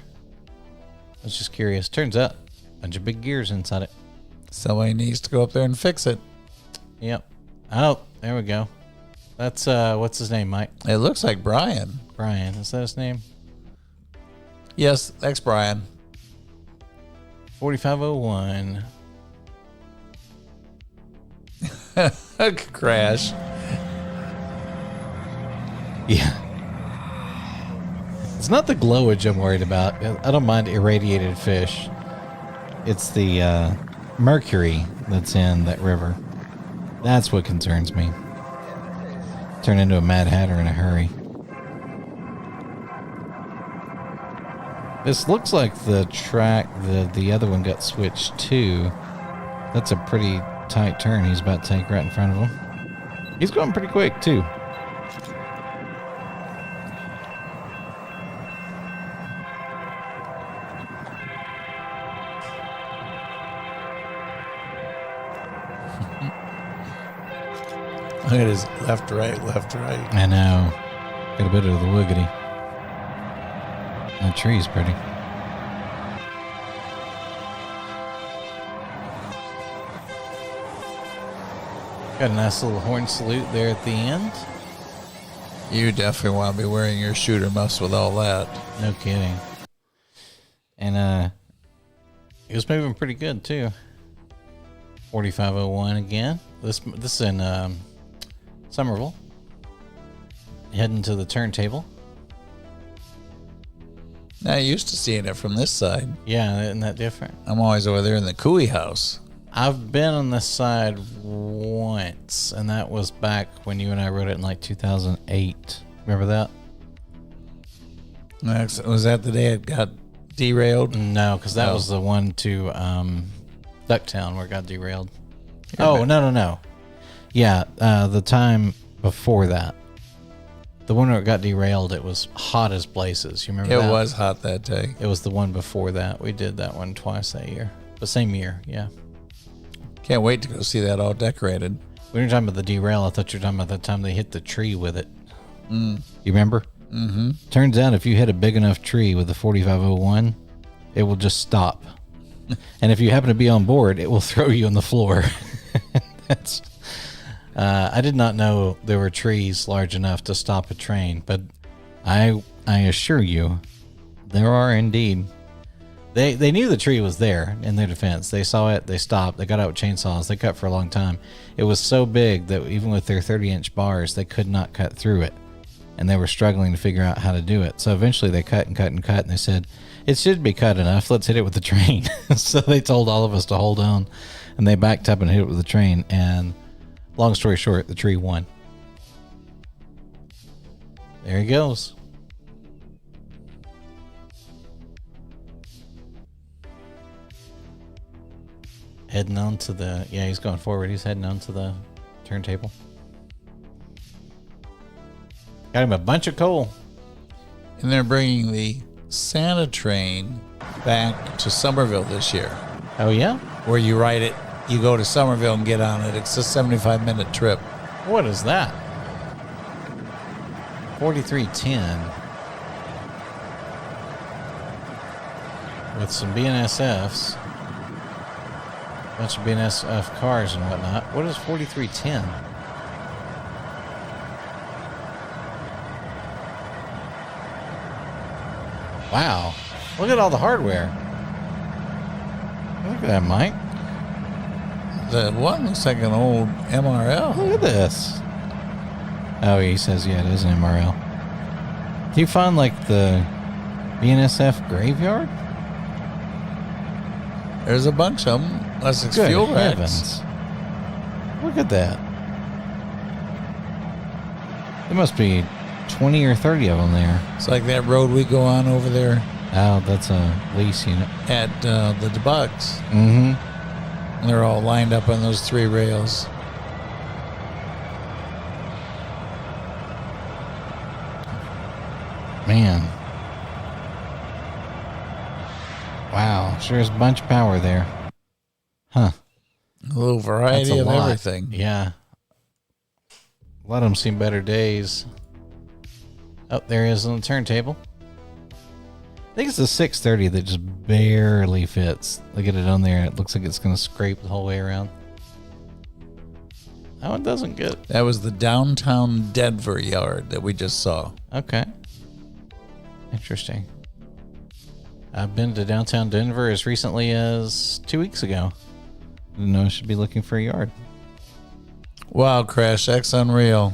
I was just curious. Turns out, a bunch of big gears inside it. Somebody needs to go up there and fix it. Yep. Oh, there we go. That's what's his name, Mike? It looks like Brian. Brian, is that his name? Yes, that's Brian. 4501. Crash. Yeah. It's not the glowage I'm worried about. I don't mind irradiated fish. It's the mercury that's in that river. That's what concerns me. Turn into a Mad Hatter in a hurry. This looks like the track the other one got switched to. That's a pretty tight turn he's about to take right in front of him. He's going pretty quick too. Look at his left, right. I know. Got a bit of the wiggity. That tree's pretty. Got a nice little horn salute there at the end. You definitely want to be wearing your shooter muffs with all that. No kidding. And he was moving pretty good too. 4501 again. This is in Somerville. Heading to the turntable. Now, used to seeing it from this side. Yeah, isn't that different? I'm always over there in the Cooey house. I've been on this side once, and that was back when you and I rode it in like 2008. Remember that? Was that the day it got derailed? No, because that was the one to Ducktown where it got derailed. Yeah, oh, no. Yeah, the time before that. The one where it got derailed, it was hot as blazes. You remember that? It was hot that day. It was the one before that. We did that one twice that year. The same year, yeah. Can't wait to go see that all decorated. When you were talking about the derail, I thought you were talking about the time they hit the tree with it. You remember? Mm-hmm. Turns out if you hit a big enough tree with the 4501, it will just stop. And if you happen to be on board, it will throw you on the floor. I did not know there were trees large enough to stop a train, but I assure you, there are indeed. They knew the tree was there in their defense. They saw it, they stopped, they got out with chainsaws, they cut for a long time. It was so big that even with their 30-inch bars, they could not cut through it. And they were struggling to figure out how to do it. So eventually they cut, and they said, it should be cut enough, let's hit it with the train. So they told all of us to hold on, and they backed up and hit it with the train, and long story short, the tree won. There he goes. Heading on to the... Yeah, he's going forward. He's heading on to the turntable. Got him a bunch of coal. And they're bringing the Santa train back to Somerville this year. Oh, yeah? Where you ride it, you go to Somerville and get on it. It's a 75-minute trip. What is that? 4310. With some BNSFs. A bunch of BNSF cars and whatnot. What is 4310? Wow. Look at all the hardware. Look at that, Mike. The one looks like an old MRL. Look at this. Oh, he says, yeah, it is an MRL. Do you find, like, the BNSF graveyard? There's a bunch of them. Unless it's Good fuel heavens. racks. Look at that. There must be 20 or 30 of them there. It's like that road we go on over there Oh, that's a lease unit. at the DeBucks. Mm-hmm. And they're all lined up on those 3 rails. Man. Wow, sure is a bunch of power there. Huh. A little variety of lot. everything. Yeah. A lot of them seen better days. Oh, there he is on the turntable. I think it's the 630 that just barely fits. Look at it on there. It looks like it's going to scrape the whole way around. That one doesn't get. That was the downtown Denver yard that we just saw. Okay. Interesting. I've been to downtown Denver as recently as 2 weeks ago. Didn't know I should be looking for a yard. Wow, Crash X Unreal.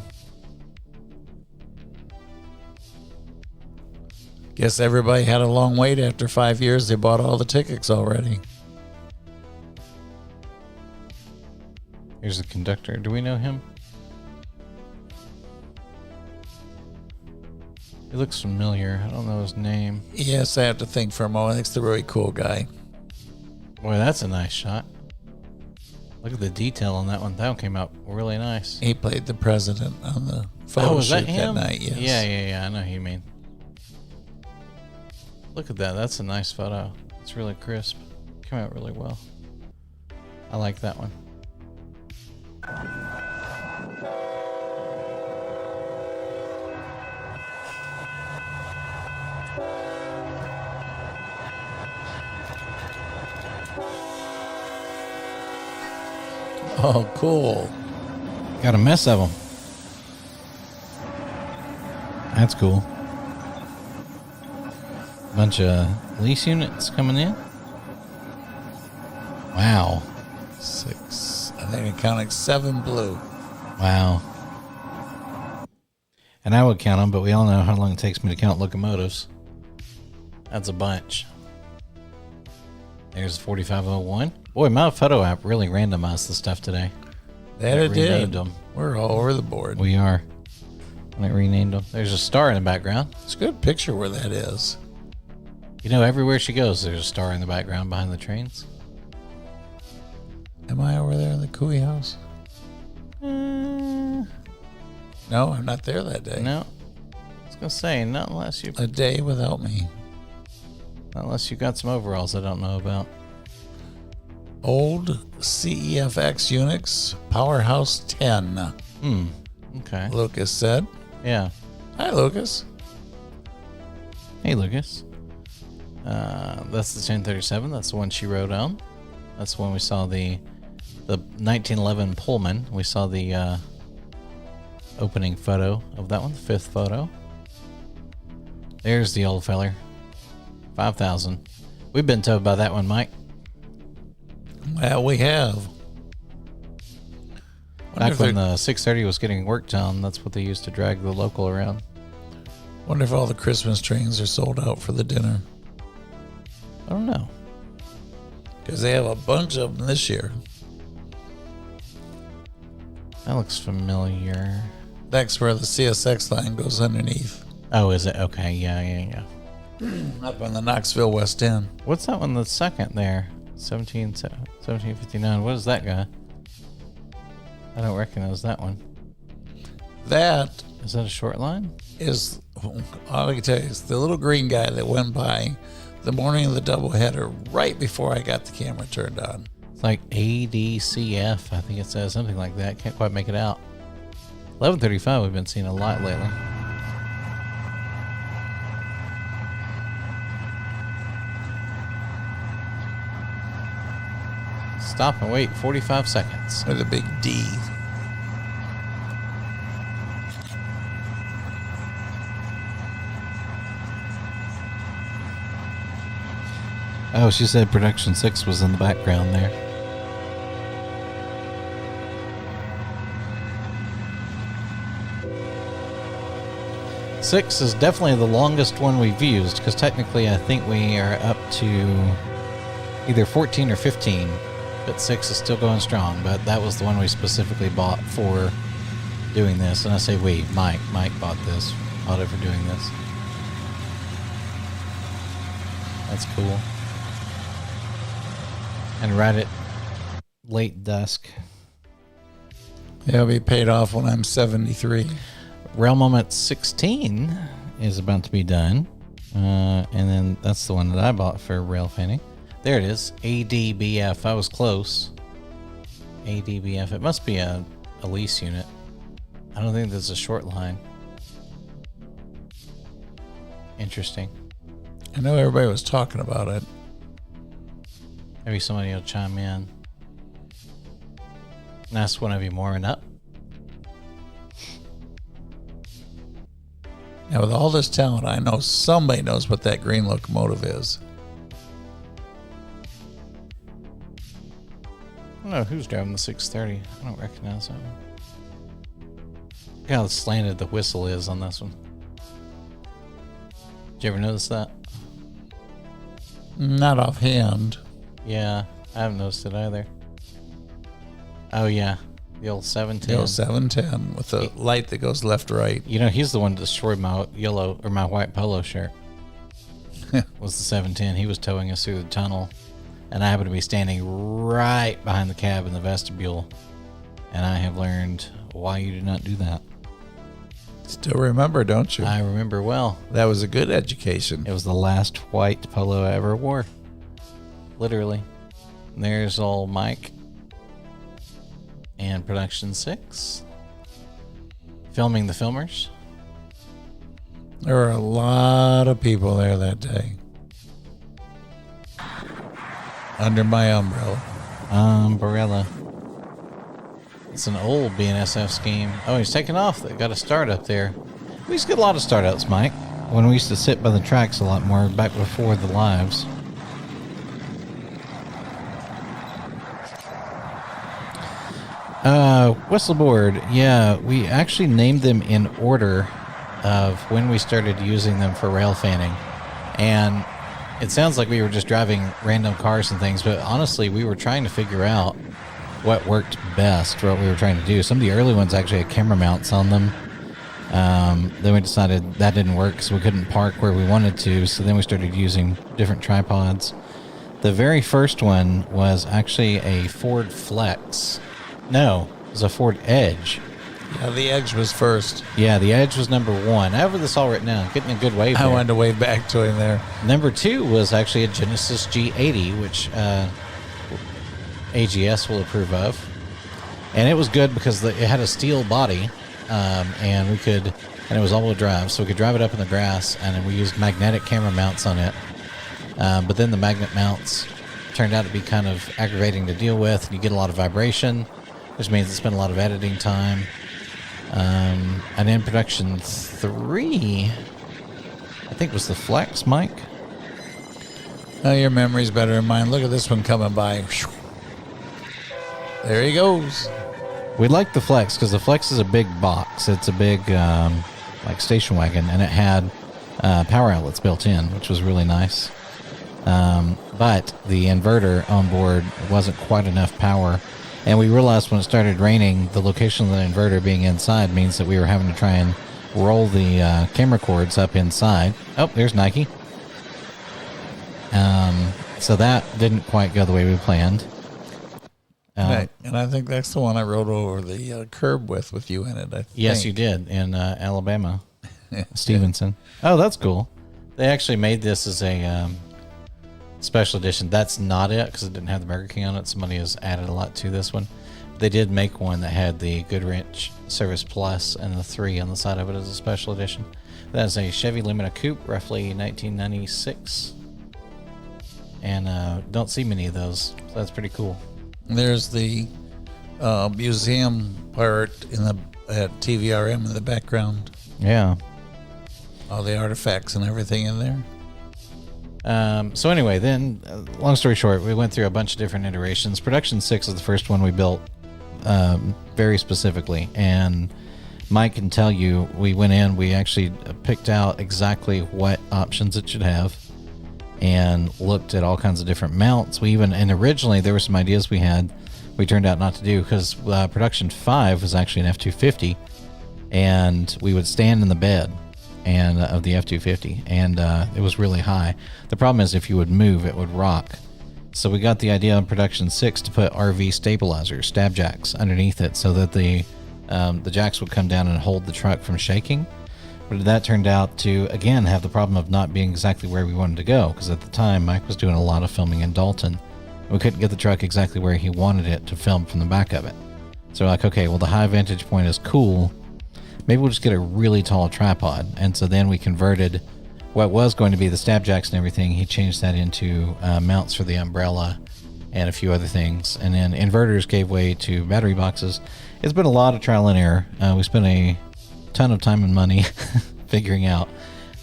Guess everybody had a long wait after 5 years. They bought all the tickets already. Here's the conductor. Do we know him? He looks familiar. I don't know his name. Yes, I have to think for a moment. I think it's the really cool guy. Boy, that's a nice shot. Look at the detail on that one. That one came out really nice. He played the president on the photo was shoot that him? that night. Yes. Yeah. I know who you mean. Look at that. That's a nice photo. It's really crisp. Came out really well. I like that one. Oh, cool. Got a mess of them. That's cool. Bunch of lease units coming in. Wow. 6. I think I'm counting 7 blue. Wow. And I would count them, but we all know how long it takes me to count locomotives. That's a bunch. There's 4501. Boy, my photo app really randomized the stuff today. That it did. Renamed them. We're all over the board. We are. When I renamed them. There's a star in the background. It's a good picture where that is. You know, everywhere she goes, there's a star in the background behind the trains. Am I over there in the Cooey house? No, I'm not there that day. No. I was going to say, not unless you... A day without me. Not unless you got some overalls I don't know about. Old CEFX Unix Powerhouse 10. Okay. Lucas said. Yeah. Hi, Lucas. Hey, Lucas. That's the 1037. That's the one she rode on. That's the one we saw the 1911 Pullman. We saw the opening photo of that one, the 5th photo. There's the old feller. 5,000. We've been told about that one, Mike. Well, we have. Back when the 630 was getting worked on, that's what they used to drag the local around. Wonder if all the Christmas trains are sold out for the dinner. I don't know. Because they have a bunch of them this year. That looks familiar. That's where the CSX line goes underneath. Oh, is it? Okay, yeah. Up on the Knoxville West End. What's that one that's second there? 1759. What is that guy? I don't recognize that one. That Is that a short line? is, all I can tell you is the little green guy that went by the morning of the doubleheader right before I got the camera turned on. It's like ADCF. I think it says something like that. Can't quite make it out. 1135 we've been seeing a lot lately. Stop and wait 45 seconds. With a big D. Oh, she said production 6 was in the background there. Six is definitely the longest one we've used, because technically I think we are up to either 14 or 15, but 6 is still going strong. But that was the one we specifically bought for doing this. And I say we, Mike bought this, bought it for doing this. That's cool. And right at late dusk. It'll be paid off when I'm 73. Rail Moment 16 is about to be done. And then that's the one that I bought for rail fanning. There it is. ADBF. I was close. ADBF. It must be a lease unit. I don't think there's a short line. Interesting. I know everybody was talking about it. Maybe somebody will chime in. And ask one of you mooring up. Now, with all this talent, I know somebody knows what that green locomotive is. I don't know who's driving the 630. I don't recognize that one. Look how slanted the whistle is on this one. Did you ever notice that? Not offhand. Yeah, I haven't noticed it either. Oh, yeah. The old 710. The old 710 with the light that goes left, right. You know, he's the one that destroyed my yellow or my white polo shirt. Was the 710. He was towing us through the tunnel, and I happened to be standing right behind the cab in the vestibule. And I have learned why you do not do that. Still remember, don't you? I remember well. That was a good education. It was the last white polo I ever wore. Literally. And there's old Mike. And Production 6. Filming the filmers. There were a lot of people there that day. Under my umbrella. Umbrella. It's an old BNSF scheme. Oh, he's taking off. They got a start up there. We used to get a lot of startups, Mike. When we used to sit by the tracks a lot more back before the lives. Whistleboard. Yeah, we actually named them in order of when we started using them for rail fanning. And it sounds like we were just driving random cars and things, but honestly, we were trying to figure out what worked best for what we were trying to do. Some of the early ones actually had camera mounts on them. Then we decided that didn't work, so we couldn't park where we wanted to, so then we started using different tripods. The very first one was actually a Ford Flex. No, it was a Ford Edge. Yeah, the Edge was first. Yeah, the Edge was number 1. I have this all written down. Getting a good wave I there. wanted to wave back to him there. Number 2 was actually a Genesis G80, which AGS will approve of. And it was good because it had a steel body, and it was all-wheel drive, so we could drive it up in the grass, and then we used magnetic camera mounts on it. But then the magnet mounts turned out to be kind of aggravating to deal with, and you get a lot of vibration, which means it's been a lot of editing time. And in Production 3, I think was the Flex, Mike. Oh, your memory's better than mine. Look at this one coming by. There he goes. We like the Flex because the Flex is a big box. It's a big like station wagon, and it had power outlets built in, which was really nice. But the inverter on board wasn't quite enough power. And we realized when it started raining, the location of the inverter being inside means that we were having to try and roll the camera cords up inside. Oh, there's Nike. So that didn't quite go the way we planned. Right. And I think that's the one I rode over the curb with you in it. I think. Yes, you did, in Alabama. Stevenson. Oh, that's cool. They actually made this as a special edition. That's not it because it didn't have the Burger King on it. Somebody has added a lot to this one. They did make one that had the Goodrich Service Plus and the 3 on the side of it as a special edition. That is a Chevy Lumina Coupe, roughly 1996. And don't see many of those, so that's pretty cool. There's the museum part at TVRM in the background. Yeah. All the artifacts and everything in there. So anyway, then, long story short, we went through a bunch of different iterations. Production 6 is the first one we built very specifically. And Mike can tell you, we went in, we actually picked out exactly what options it should have and looked at all kinds of different mounts. And originally there were some ideas we turned out not to do because Production 5 was actually an F-250, and we would stand in the bed of the F-250, and it was really high. The problem is if you would move, it would rock. So we got the idea on production 6 to put RV stabilizers, stab jacks, underneath it so that the jacks would come down and hold the truck from shaking. But that turned out to, again, have the problem of not being exactly where we wanted to go, because at the time Mike was doing a lot of filming in Dalton. We couldn't get the truck exactly where he wanted it to film from the back of it. So we're like, okay, well, the high vantage point is cool. Maybe we'll just get a really tall tripod. And so then we converted what was going to be the stab jacks and everything. He changed that into mounts for the umbrella and a few other things. And then inverters gave way to battery boxes. It's been a lot of trial and error. We spent a ton of time and money figuring out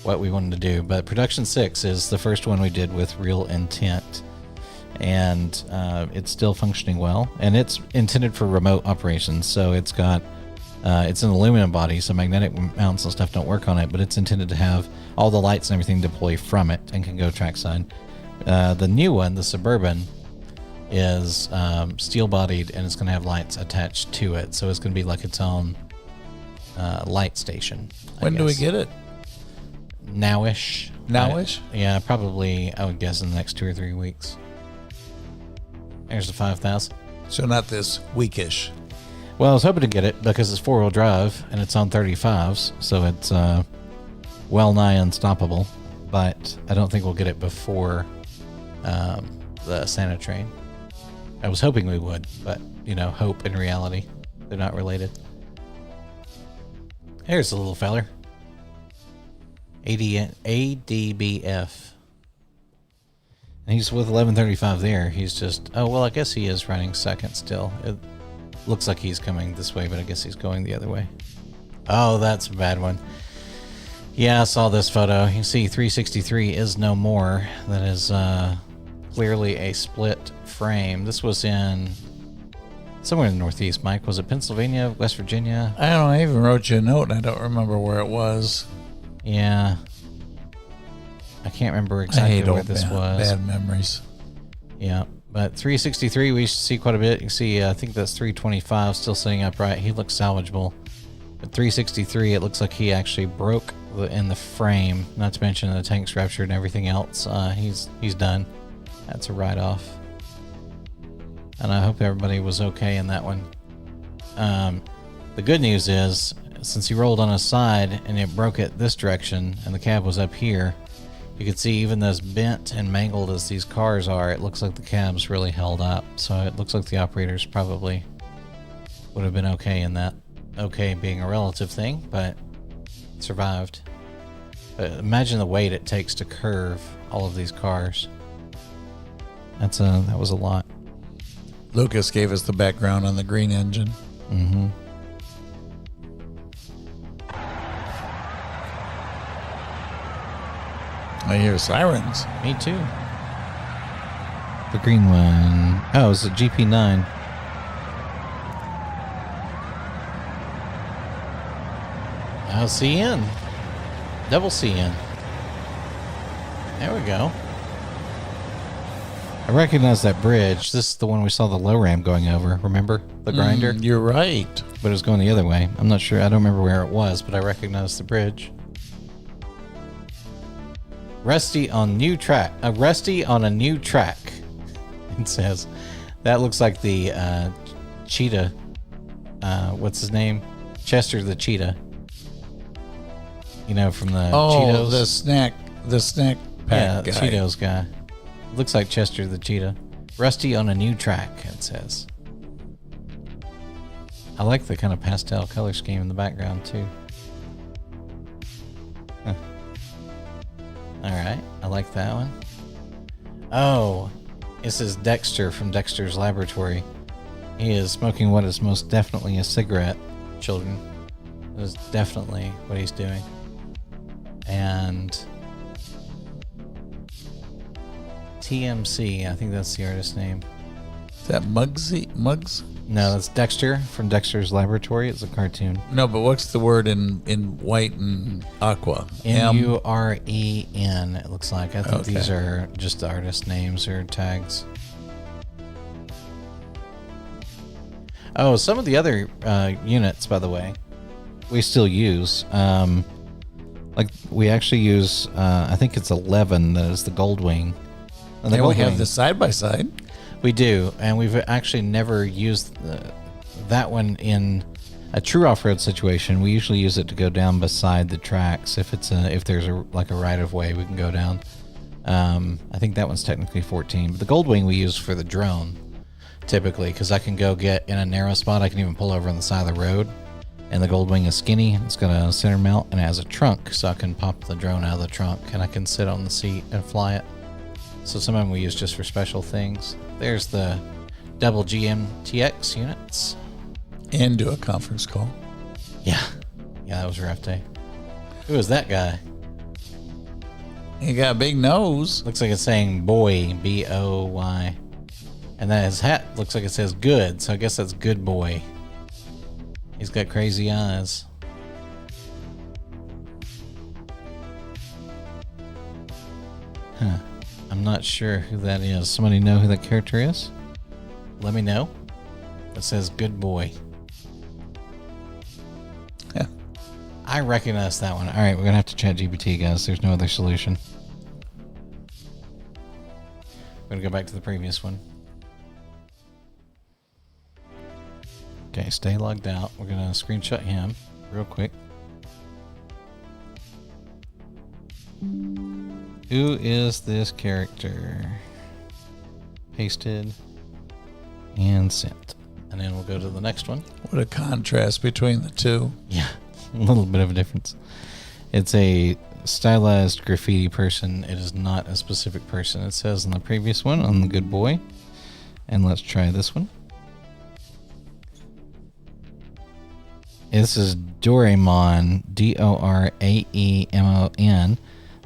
what we wanted to do. But production 6 is the first one we did with real intent. And it's still functioning well, and it's intended for remote operations. So it's got it's an aluminum body, so magnetic mounts and stuff don't work on it, but it's intended to have all the lights and everything deploy from it and can go trackside. The new one, the Suburban, is steel bodied, and it's going to have lights attached to it, so it's going to be like its own light station. When do we get it? Nowish. Yeah, probably, I would guess in the next 2 or 3 weeks. There's the 5,000. So not this weekish. Well, I was hoping to get it because it's 4-wheel drive and it's on 35s, so it's well nigh unstoppable. But I don't think we'll get it before the Santa train. I was hoping we would, but hope and reality, they're not related. Here's the little feller. ADBF. And he's with 1135 there. He's just, I guess he is running second still. It looks like he's coming this way, but I guess he's going the other way. Oh, that's a bad one. Yeah, I saw this photo. You can see 363 is no more. That is clearly a split frame. This was in somewhere in the Northeast, Mike. Was it Pennsylvania, West Virginia? I don't know. I even wrote you a note, and I don't remember where it was. Yeah. I can't remember exactly where this was. Bad memories. Yeah, but 363 we see quite a bit. You can see, I think that's 325 still sitting upright. He looks salvageable. But 363, it looks like he actually broke in the frame. Not to mention the tank's ruptured and everything else. He's done. That's a write-off. And I hope everybody was okay in that one. The good news is, since he rolled on his side and it broke it this direction and the cab was up here, you can see even as bent and mangled as these cars are, it looks like the cab's really held up. So it looks like the operators probably would have been okay in that. Okay being a relative thing, but survived. But imagine the weight it takes to curve all of these cars. That was a lot. Lucas gave us the background on the green engine. Mm-hmm. I hear sirens. Me too. The green one. Oh, it's a GP9. Oh, CN. Double CN. There we go. I recognize that bridge. This is the one we saw the low ram going over. Remember? The grinder? You're right. But it was going the other way. I'm not sure. I don't remember where it was, but I recognize the bridge. Rusty on new track. Rusty on a new track. It says. That looks like the cheetah. What's his name? Chester the cheetah. From the Cheetos. the snack pack guy. Cheetos guy. Looks like Chester the cheetah. Rusty on a new track, it says. I like the kind of pastel color scheme in the background too. Huh. All right, I like that one. Oh, this is Dexter from Dexter's Laboratory. He is smoking what is most definitely a cigarette, children. That is definitely what he's doing. And TMC, I think that's the artist name. Is that Muggs? No, that's Dexter from Dexter's Laboratory. It's a cartoon. No, but what's the word in white and aqua? MUREN, it looks like. I think these are just the artist names or tags. Oh, some of the other units, by the way, we still use. Like we actually use, I think it's 11 that is the Goldwing. And the And we have Goldwing, the side-by-side. we do, and we've actually never used that one in a true off-road situation. We usually use it to go down beside the tracks if there's a right of way we can go down. I think that one's technically 14, but the Goldwing we use for the drone typically, because I can go get in a narrow spot. I can even pull over on the side of the road, and the Goldwing is skinny. It's got a center mount and it has a trunk, so I can pop the drone out of the trunk and I can sit on the seat and fly it. So some of them we use just for special things. There's the double GMTX units. And do a conference call. Yeah, that was a rough day. Who is that guy? He got a big nose. Looks like it's saying boy, B-O-Y. And then his hat looks like it says good, so I guess that's good boy. He's got crazy eyes. Huh. I'm not sure who that is. Somebody know who that character is? Let me know. It says good boy. Yeah. I recognize that one. All right, we're going to have to chat GPT, guys. There's no other solution. We're going to go back to the previous one. Okay, stay logged out. We're going to screenshot him real quick. Who is this character? Pasted and sent. And then we'll go to the next one. What a contrast between the two. Yeah, a little bit of a difference. It's a stylized graffiti person. It is not a specific person. It says in the previous one on the good boy. And let's try this one. This is Doraemon, Doraemon,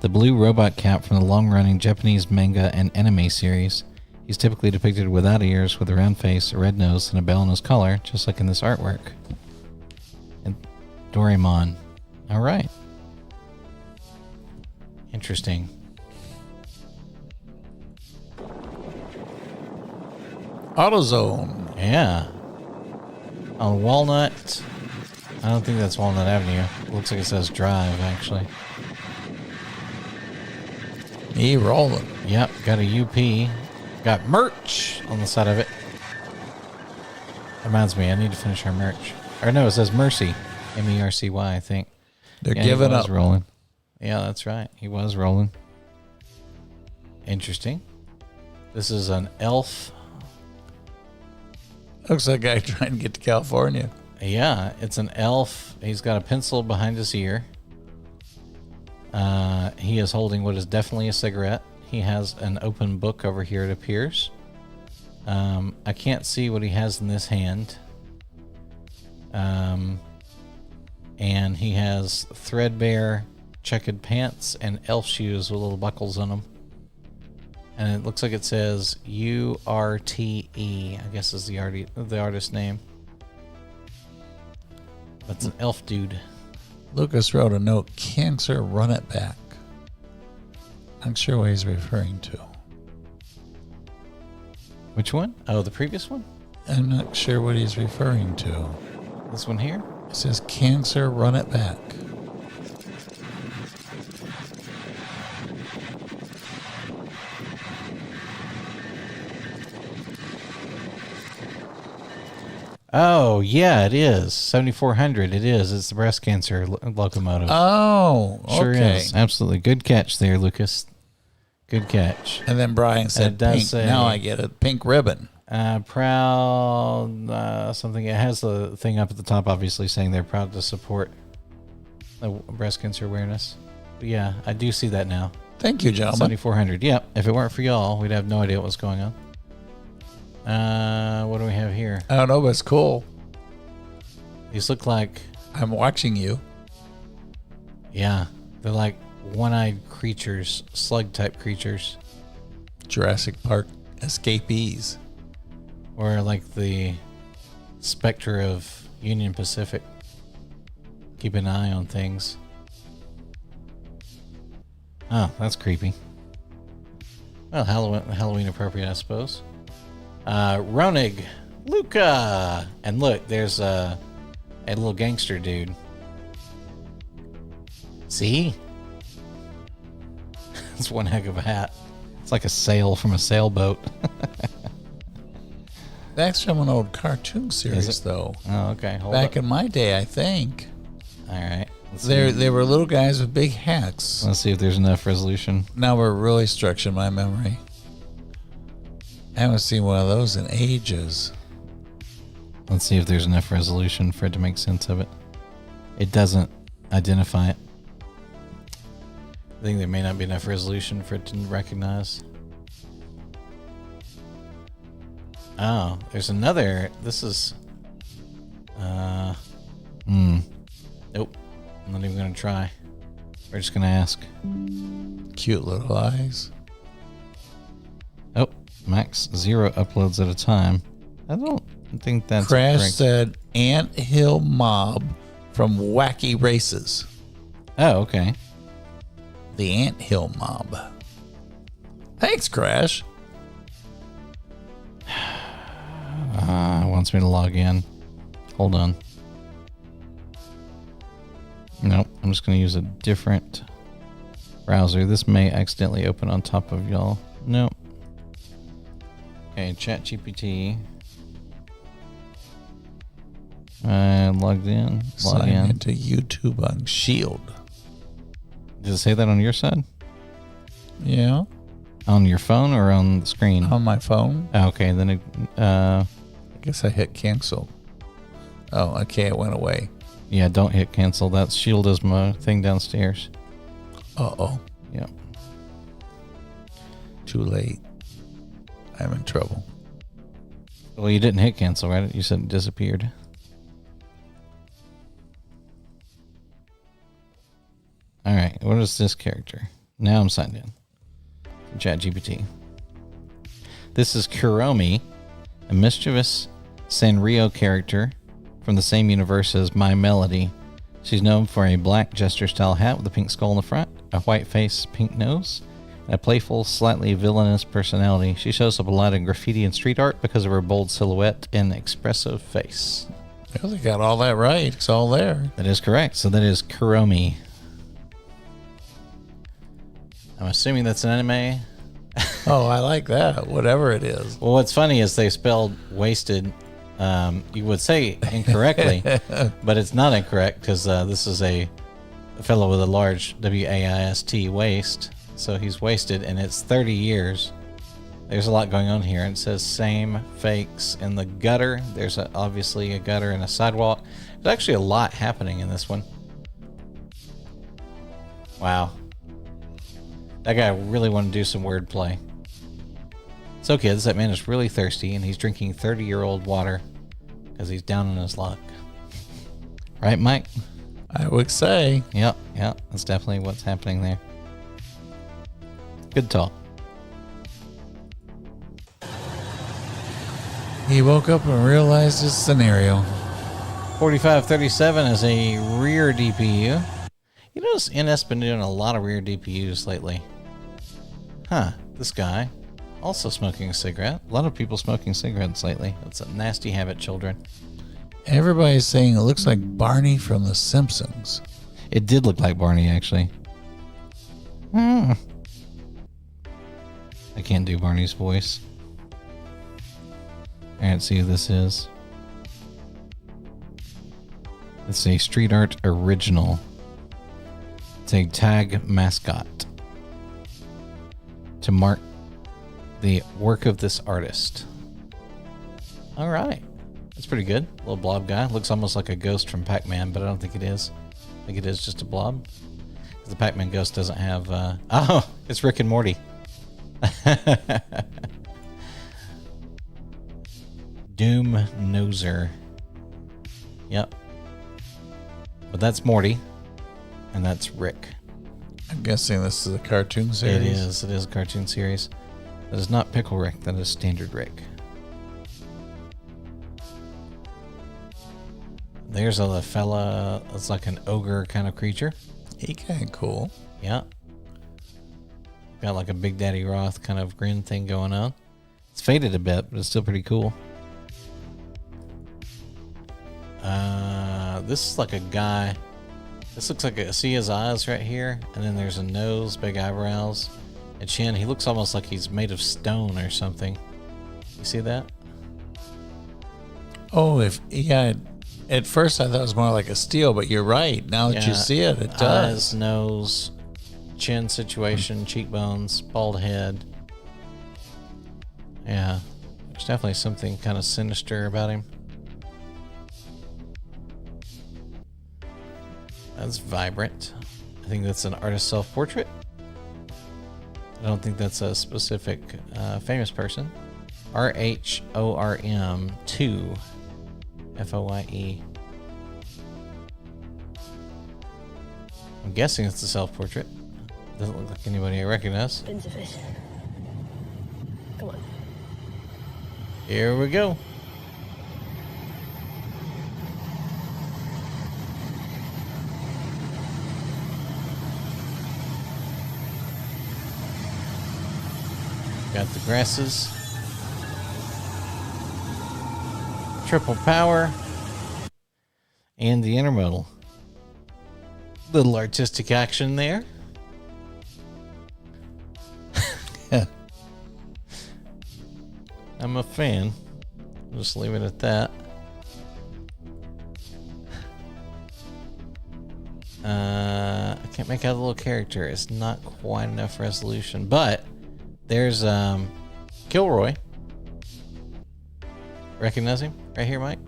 the blue robot cat from the long-running Japanese manga and anime series. He's typically depicted without ears, with a round face, a red nose, and a bell in his collar, just like in this artwork. And Doraemon. All right. Interesting. AutoZone. Yeah. On Walnut. I don't think that's Walnut Avenue. It looks like it says Drive, actually. He rolling. Yep, got a UP. Got merch on the side of it. Reminds me, I need to finish our merch. Or no, it says Mercy. M-E-R-C-Y, I think. They're Yeah, giving he was up. rolling. Yeah, that's right. He was rolling. Interesting. This is an elf. Looks like a guy trying to get to California. Yeah, it's an elf. He's got a pencil behind his ear. He is holding what is definitely a cigarette. He has an open book over here, it appears. I can't see what he has in this hand. And he has threadbare checkered pants and elf shoes with little buckles on them. And it looks like it says U-R-T-E, I guess is the artist name. That's an elf dude. Lucas wrote a note, cancer, run it back. I'm sure what he's referring to. Which one? Oh, the previous one? I'm not sure what he's referring to. This one here? It says cancer, run it back. Oh, yeah, it is. 7400. It is. It's the breast cancer locomotive. Oh, Sure okay. is. Absolutely. Good catch there, Lucas. Good catch. And then Brian It said does pink. say- Now I get a pink ribbon. Proud something. It has the thing up at the top, obviously, saying they're proud to support the breast cancer awareness. But yeah, I do see that now. Thank you, gentlemen. 7400. Yep. If it weren't for y'all, we'd have no idea what was going on. What do we have here? I don't know, but it's cool. These look like, I'm watching you. yeah, they're like one-eyed creatures, slug-type creatures. Jurassic Park escapees. Or like the specter of Union Pacific. Keep an eye on things. Oh, that's creepy. Well, Halloween appropriate, I suppose. Ronig, Luca, and look, there's a little gangster dude. See? It's one heck of a hat. It's like a sail from a sailboat. That's from an old cartoon series, though. Oh, okay. Hold Back up. in my day, I think. All right. They were little guys with big hats. Let's see if there's enough resolution. Now we're really stretching my memory. I haven't seen one of those in ages. Let's see if there's enough resolution for it to make sense of it. It doesn't identify it. I think there may not be enough resolution for it to recognize. Oh, there's another. This is. Nope. I'm not even going to try. We're just going to ask. Cute little eyes. Oh, max 0 uploads at a time. I don't think that's Crash correct. said Ant Hill Mob from Wacky Races. Oh, okay. The Ant Hill Mob. Thanks, Crash. It wants me to log in. Hold on. Nope. I'm just going to use a different browser. This may accidentally open on top of y'all. Nope. Okay, ChatGPT. Logged in. Log Sign in. into YouTube on Shield. Does it say that on your side? Yeah, On your phone or on the screen? on my phone. Oh, okay, then it, I guess I hit cancel. Oh, okay, it went away. yeah, don't hit cancel. That's Shield is my thing downstairs. Uh-oh, Yeah. too late. I'm in trouble. Well, you didn't hit cancel, right? You said it disappeared. All right, what is this character? Now I'm signed in. ChatGPT. This is Kuromi, a mischievous Sanrio character from the same universe as My Melody. She's known for a black jester-style hat with a pink skull in the front, a white face, pink nose, and a playful, slightly villainous personality. She shows up a lot in graffiti and street art because of her bold silhouette and expressive face. Well, they got all that right. It's all there. That is correct. So that is Kuromi. I'm assuming that's an anime. Oh, I like that. Whatever it is. Well, what's funny is they spelled wasted. You would say incorrectly, but it's not incorrect because this is a fellow with a large W-A-I-S-T waist. So he's wasted, and it's 30 years. There's a lot going on here. And it says same fakes in the gutter. There's obviously a gutter and a sidewalk. There's actually a lot happening in this one. Wow. That guy really wanted to do some wordplay. So kids, that man is really thirsty, and he's drinking 30-year-old water because he's down on his luck. Right, Mike? I would say. Yep. That's definitely what's happening there. Good talk. He woke up and realized his scenario. 4537 is a rear DPU. You notice NS been doing a lot of rear DPUs lately. Huh, this guy also smoking a cigarette. A lot of people smoking cigarettes lately. That's a nasty habit, children. Everybody's saying it looks like Barney from The Simpsons. It did look like Barney, actually. I can't do Barney's voice. Alright, see who this is. It's a street art original. It's a tag mascot to mark the work of this artist. All right. That's pretty good. Little blob guy. Looks almost like a ghost from Pac-Man, but I don't think it is. I think it is just a blob. The Pac-Man ghost doesn't have... Oh, it's Rick and Morty. Doom Noser. Yep. But that's Morty. And that's Rick. I'm guessing this is a cartoon series. It is. It is a cartoon series. That is not Pickle Rick. That is Standard Rick. There's a fella. It's like an ogre kind of creature. He kind of cool. Yeah. Got like a Big Daddy Roth kind of grin thing going on. It's faded a bit, but it's still pretty cool. This is like a guy. This looks like see his eyes right here, and then there's a nose, big eyebrows, chin. He looks almost like he's made of stone or something. You see that? Oh, at first I thought it was more like a steel, but you're right. Now that you see it, it does. Eyes, nose, chin situation, cheekbones, bald head. Yeah, there's definitely something kind of sinister about him. That's vibrant. I think that's an artist's self-portrait. I don't think that's a specific famous person. RHORM 2 FOYE. I'm guessing it's a self-portrait. Doesn't look like anybody I recognize. Insufficient. Come on. Here we go. Got the grasses. Triple power. And the intermodal. Little artistic action there. I'm a fan. I'll just leave it at that. I can't make out the little character. It's not quite enough resolution, but there's Kilroy. Recognize him right here, Mike?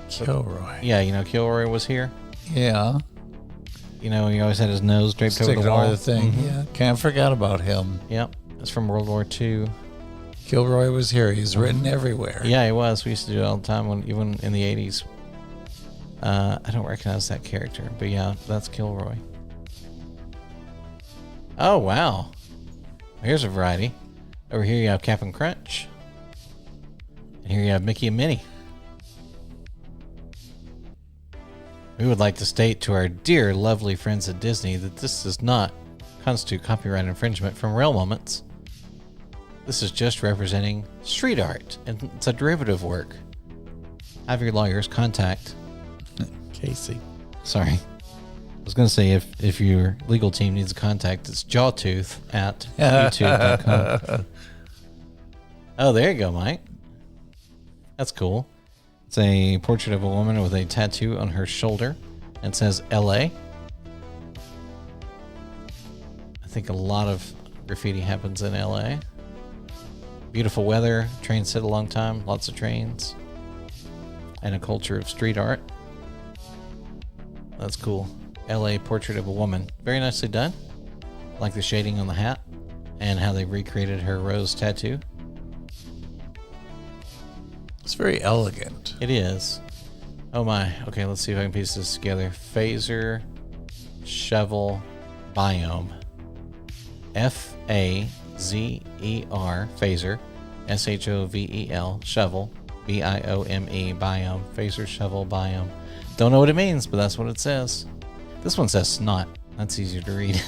Kilroy. Yeah, you know Kilroy was here. Yeah. You know, he always had his nose draped Sticking over the wall. over the thing. Mhm. Yeah. Can't forget about him. Yep, that's from World War II. Kilroy was here. He's written everywhere. Yeah, he was. We used to do it all the time, even in the 80s. I don't recognize that character, but yeah, that's Kilroy. Oh, wow. Here's a variety. Over here you have Cap'n Crunch. And here you have Mickey and Minnie. We would like to state to our dear, lovely friends at Disney that this does not constitute copyright infringement from Rail Moments. This is just representing street art, and it's a derivative work. Have your lawyers contact Casey. Sorry. I was going to say if your legal team needs a contact, it's jawtooth at youtube.com. Oh, there you go, Mike. That's cool. It's a portrait of a woman with a tattoo on her shoulder. And it says LA. I think a lot of graffiti happens in LA. Beautiful weather. Trains sit a long time. Lots of trains. And a culture of street art. That's cool. LA portrait of a woman. Very nicely done. Like the shading on the hat and how they recreated her rose tattoo. It's very elegant. It is. Oh my. Okay, let's see if I can piece this together. Phaser, shovel, biome. F-A-Z-E-R, phaser. S-H-O-V-E-L, shovel. B-I-O-M-E, biome. Phaser, shovel, biome. Don't know what it means, but that's what it says. This one says snot. That's easier to read.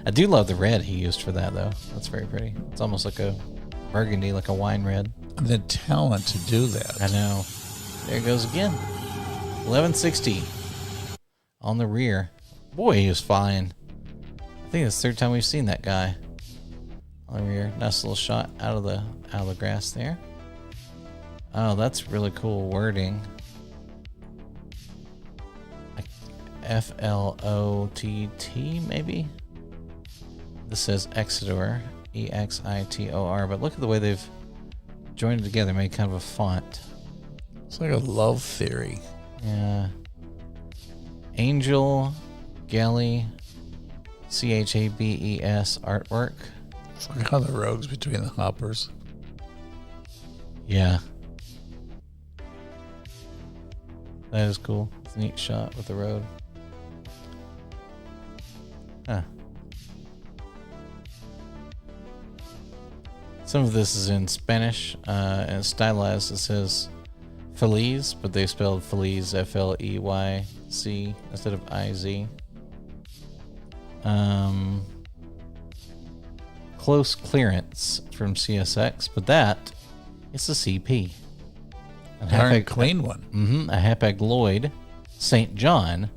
I do love the red he used for that, though. That's very pretty. It's almost like a burgundy, like a wine red. The talent to do that. I know. There it goes again. 1160 on the rear. Boy, he was flying. I think it's the third time we've seen that guy on the rear. Nice little shot out of the grass there. Oh, that's really cool wording. F-L-O-T-T, maybe? This says Exitor, E-X-I-T-O-R, but look at the way they've joined it together, made kind of a font. It's like a love theory. Yeah. Angel Galley, C-H-A-B-E-S artwork. It's like on the rogues between the hoppers. Yeah. That is cool. It's a neat shot with the road. Huh. Some of this is in Spanish and stylized. It says Feliz, but they spelled Feliz F-L-E-Y-C instead of I-Z. Close clearance from CSX, but that is a CP. A darn clean one. A Hapag Lloyd, St. John,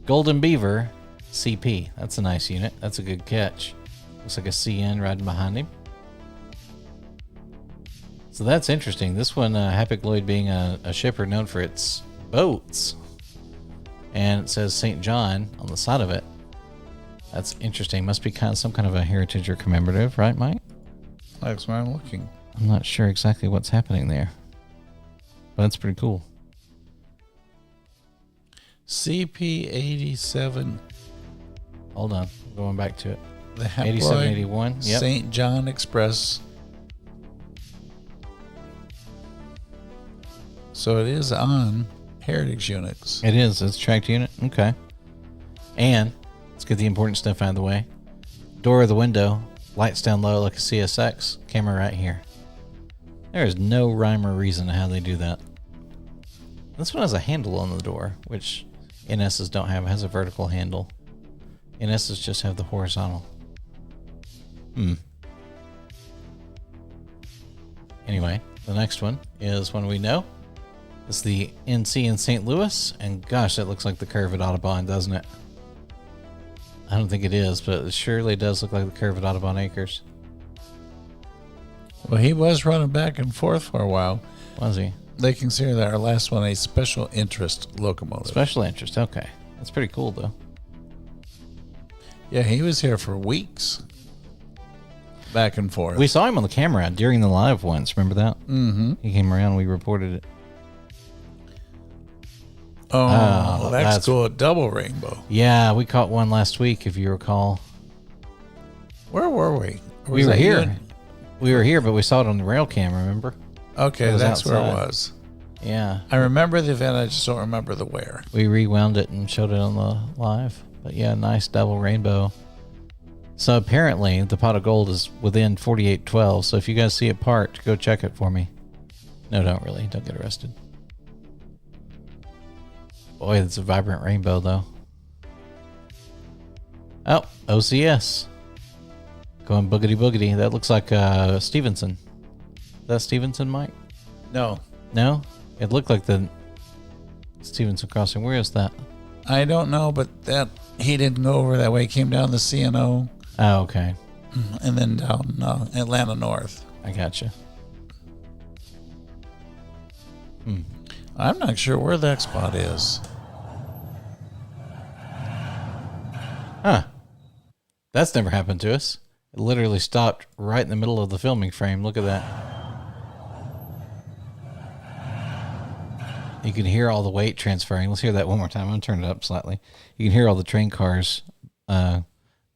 Golden Beaver, CP. That's a nice unit. That's a good catch. Looks like a CN riding behind him. So that's interesting. This one, Hapag-Lloyd being a shipper known for its boats. And it says St. John on the side of it. That's interesting. Must be some kind of a heritage or commemorative, right, Mike? That's where I'm looking. I'm not sure exactly what's happening there. But that's pretty cool. CP-87. Hold on. Going back to it. The 8781. Yep. St. John Express. So it is on Heritage units. It is. It's a tracked unit. Okay. And let's get the important stuff out of the way. Door of the window. Lights down low like a CSX. Camera right here. There is no rhyme or reason to how they do that. This one has a handle on the door, which NS's don't have. It has a vertical handle. NS's just have the horizontal. Anyway, the next one is one we know. It's the NC in St. Louis, and gosh, that looks like the curve at Audubon, doesn't it? I don't think it is, but it surely does look like the curve at Audubon Acres. Well, he was running back and forth for a while. Was he? They consider that our last one a special interest locomotive. Special interest, okay. That's pretty cool, though. Yeah, he was here for weeks. Back and forth. We saw him on the camera during the live once, remember that? Mm-hmm. He came around, we reported it. Oh, that's cool. A double rainbow. Yeah, we caught one last week, if you recall. Where were we? We were here. We were here, but we saw it on the rail cam, remember? Okay, that's where it was. Yeah. I remember the event, I just don't remember the where. We rewound it and showed it on the live. But yeah, nice double rainbow. So apparently the pot of gold is within 4812. So if you guys see it parked, go check it for me. No, don't really. Don't get arrested. Boy, that's a vibrant rainbow, though. Oh, OCS. Going boogity boogity. That looks like Stevenson. Is that Stevenson, Mike? No. No? It looked like the Stevenson crossing. Where is that? I don't know, but that he didn't go over that way. He came down the CNO. Oh, okay. And then down Atlanta North. I gotcha. I'm not sure where that spot is. Huh. That's never happened to us. It literally stopped right in the middle of the filming frame. Look at that. You can hear all the weight transferring. Let's hear that one more time. I'm going to turn it up slightly. You can hear all the train cars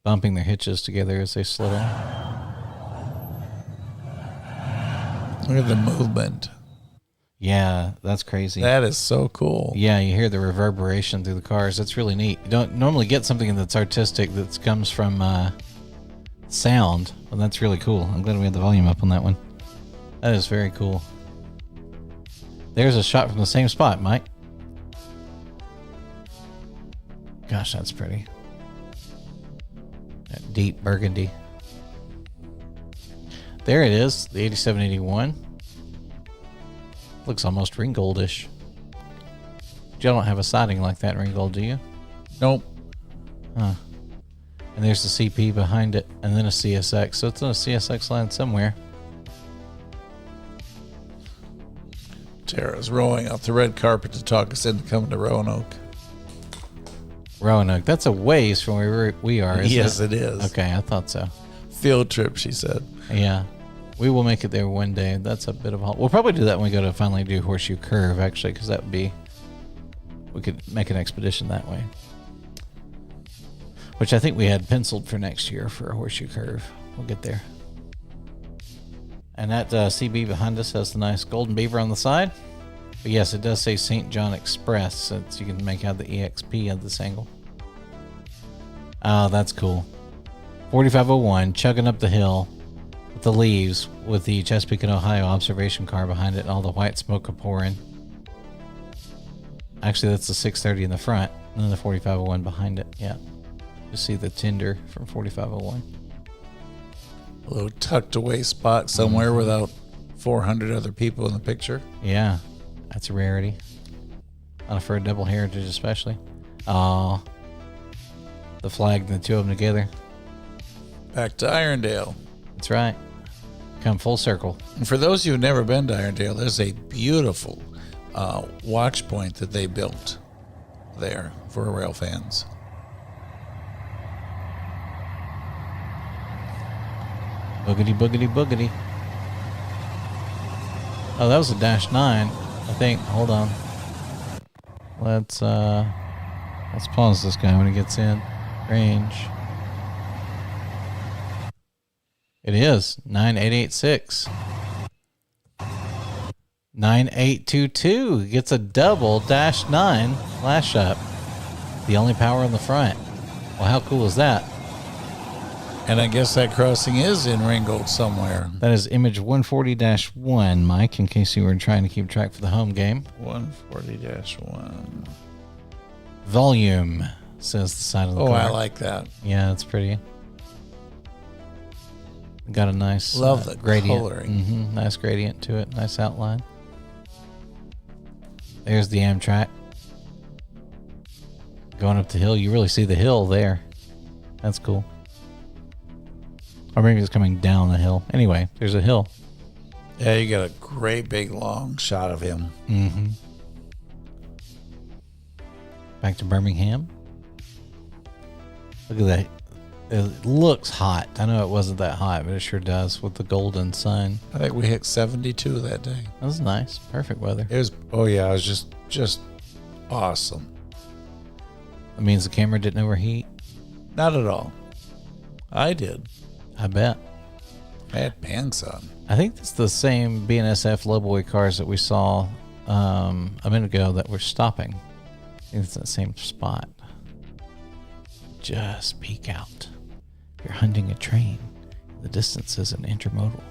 bumping their hitches together as they slow down. Look at the movement. Yeah, that's crazy. That is so cool. Yeah, you hear the reverberation through the cars. That's really neat. You don't normally get something that's artistic that comes from sound, but that's really cool. I'm glad we had the volume up on that one. That is very cool. There's a shot from the same spot, Mike. Gosh, that's pretty. That deep burgundy. There it is, the 8781. Looks almost Ringoldish. You don't have a siding like that, Ringgold, do you? Nope. Huh. And there's the CP behind it, and then a CSX. So it's on a CSX line somewhere. Tara's rolling off the red carpet to talk us into coming to Roanoke. Roanoke. That's a ways from where we are, isn't Yes, it? it is. Okay, I thought so. Field trip, she said. Yeah. We will make it there one day. That's a bit of a... We'll probably do that when we go to finally do Horseshoe Curve, actually, because that would be... We could make an expedition that way. Which I think we had penciled for next year for a Horseshoe Curve. We'll get there. And that CB behind us has the nice golden beaver on the side. But yes, it does say St. John Express, so you can make out the EXP at this angle. Oh, that's cool. 4501, chugging up the hill with the leaves, with the Chesapeake and Ohio observation car behind it and all the white smoke pouring. Actually, that's the 630 in the front, and then the 4501 behind it. Yeah. You see the tinder from 4501. A little tucked away spot somewhere without 400 other people in the picture. Yeah, that's a rarity. For a double heritage especially. Oh, the flag and the two of them together. Back to Irondale. That's right. Come full circle. And for those of you who've never been to Irondale, there's a beautiful watch point that they built there for Railfans. Boogity, boogity, boogity. Oh, that was a -9, I think. Hold on. Let's pause this guy when he gets in range. It is 9886. 9822 gets a double -9 flash up. The only power on the front. Well, how cool is that? And I guess that crossing is in Ringgold somewhere. That is image 140-1, Mike, in case you were trying to keep track for the home game. 140-1. Volume, says the side of the car. Oh, I like that. Yeah, it's pretty. Got a nice Love the gradient. coloring. Nice gradient to it. Nice outline. There's the Amtrak. Going up the hill. You really see the hill there. That's cool. Or maybe it's coming down the hill. Anyway, there's a hill. Yeah, you got a great big long shot of him. Mm-hmm. Back to Birmingham. Look at that. It looks hot. I know it wasn't that hot, but it sure does with the golden sun. I think we hit 72 that day. That was nice. Perfect weather. It was, oh yeah, it was just awesome. That means the camera didn't overheat. Not at all. I did. I bet. I had pants on. I think it's the same BNSF lowboy cars that we saw a minute ago that were stopping. I think it's that same spot. Just peek out. You're hunting a train. The distance is an intermodal.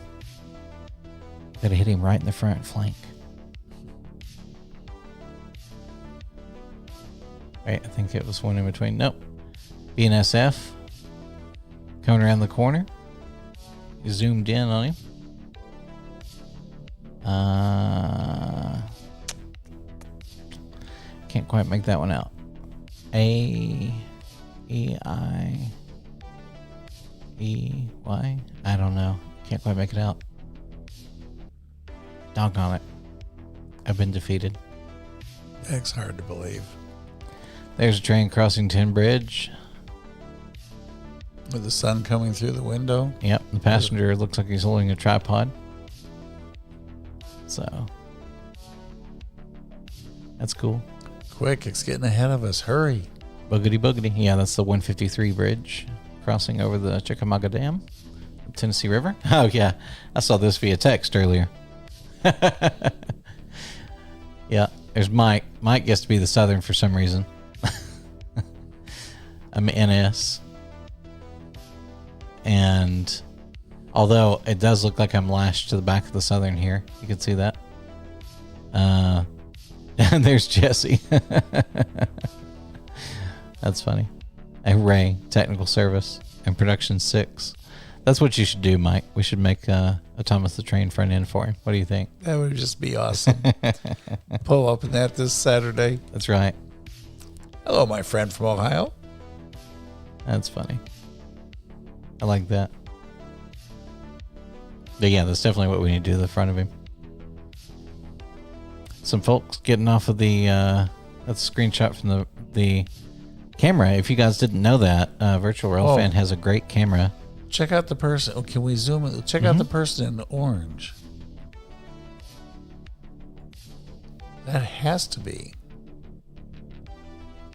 Gotta hit him right in the front flank. Wait, I think it was one in between. Nope. BNSF. Coming around the corner. You zoomed in on him. Can't quite make that one out. A-E-I-E-Y? I don't know. Can't quite make it out. Doggone it. I've been defeated. That's hard to believe. There's a train crossing Tin Bridge. With the sun coming through the window. Yep, the passenger looks like he's holding a tripod. So, that's cool. Quick, it's getting ahead of us. Hurry. Boogity boogity. Yeah, that's the 153 bridge crossing over the Chickamauga Dam, the Tennessee River. Oh, yeah. I saw this via text earlier. Yeah, there's Mike. Mike gets to be the Southern for some reason. I'm NS. And although it does look like I'm lashed to the back of the Southern here, you can see that. And there's Jesse. That's funny. And Ray, technical service, and production 6. That's what you should do, Mike. We should make Thomas the Train front end for him. What do you think? That would just be awesome. Pull up in that this Saturday. That's right. Hello, my friend from Ohio. That's funny. I like that. But yeah, that's definitely what we need to do to the front of him. Some folks getting off of the that's a screenshot from the camera. If you guys didn't know that, Virtual Railfan has a great camera. Check out the person. Oh, can we zoom in? Check out the person in the orange. That has to be.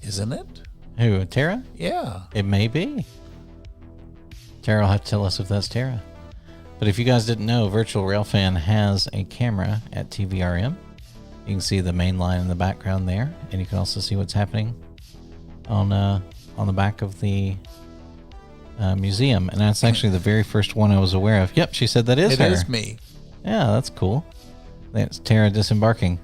Isn't it? Who, Tara? Yeah. It may be. Tara will have to tell us if that's Tara. But if you guys didn't know, Virtual Railfan has a camera at TVRM. You can see the main line in the background there, and you can also see what's happening on the back of the museum. And that's actually the very first one I was aware of. Yep, she said that is her. It is me. Yeah, that's cool. That's Tara disembarking.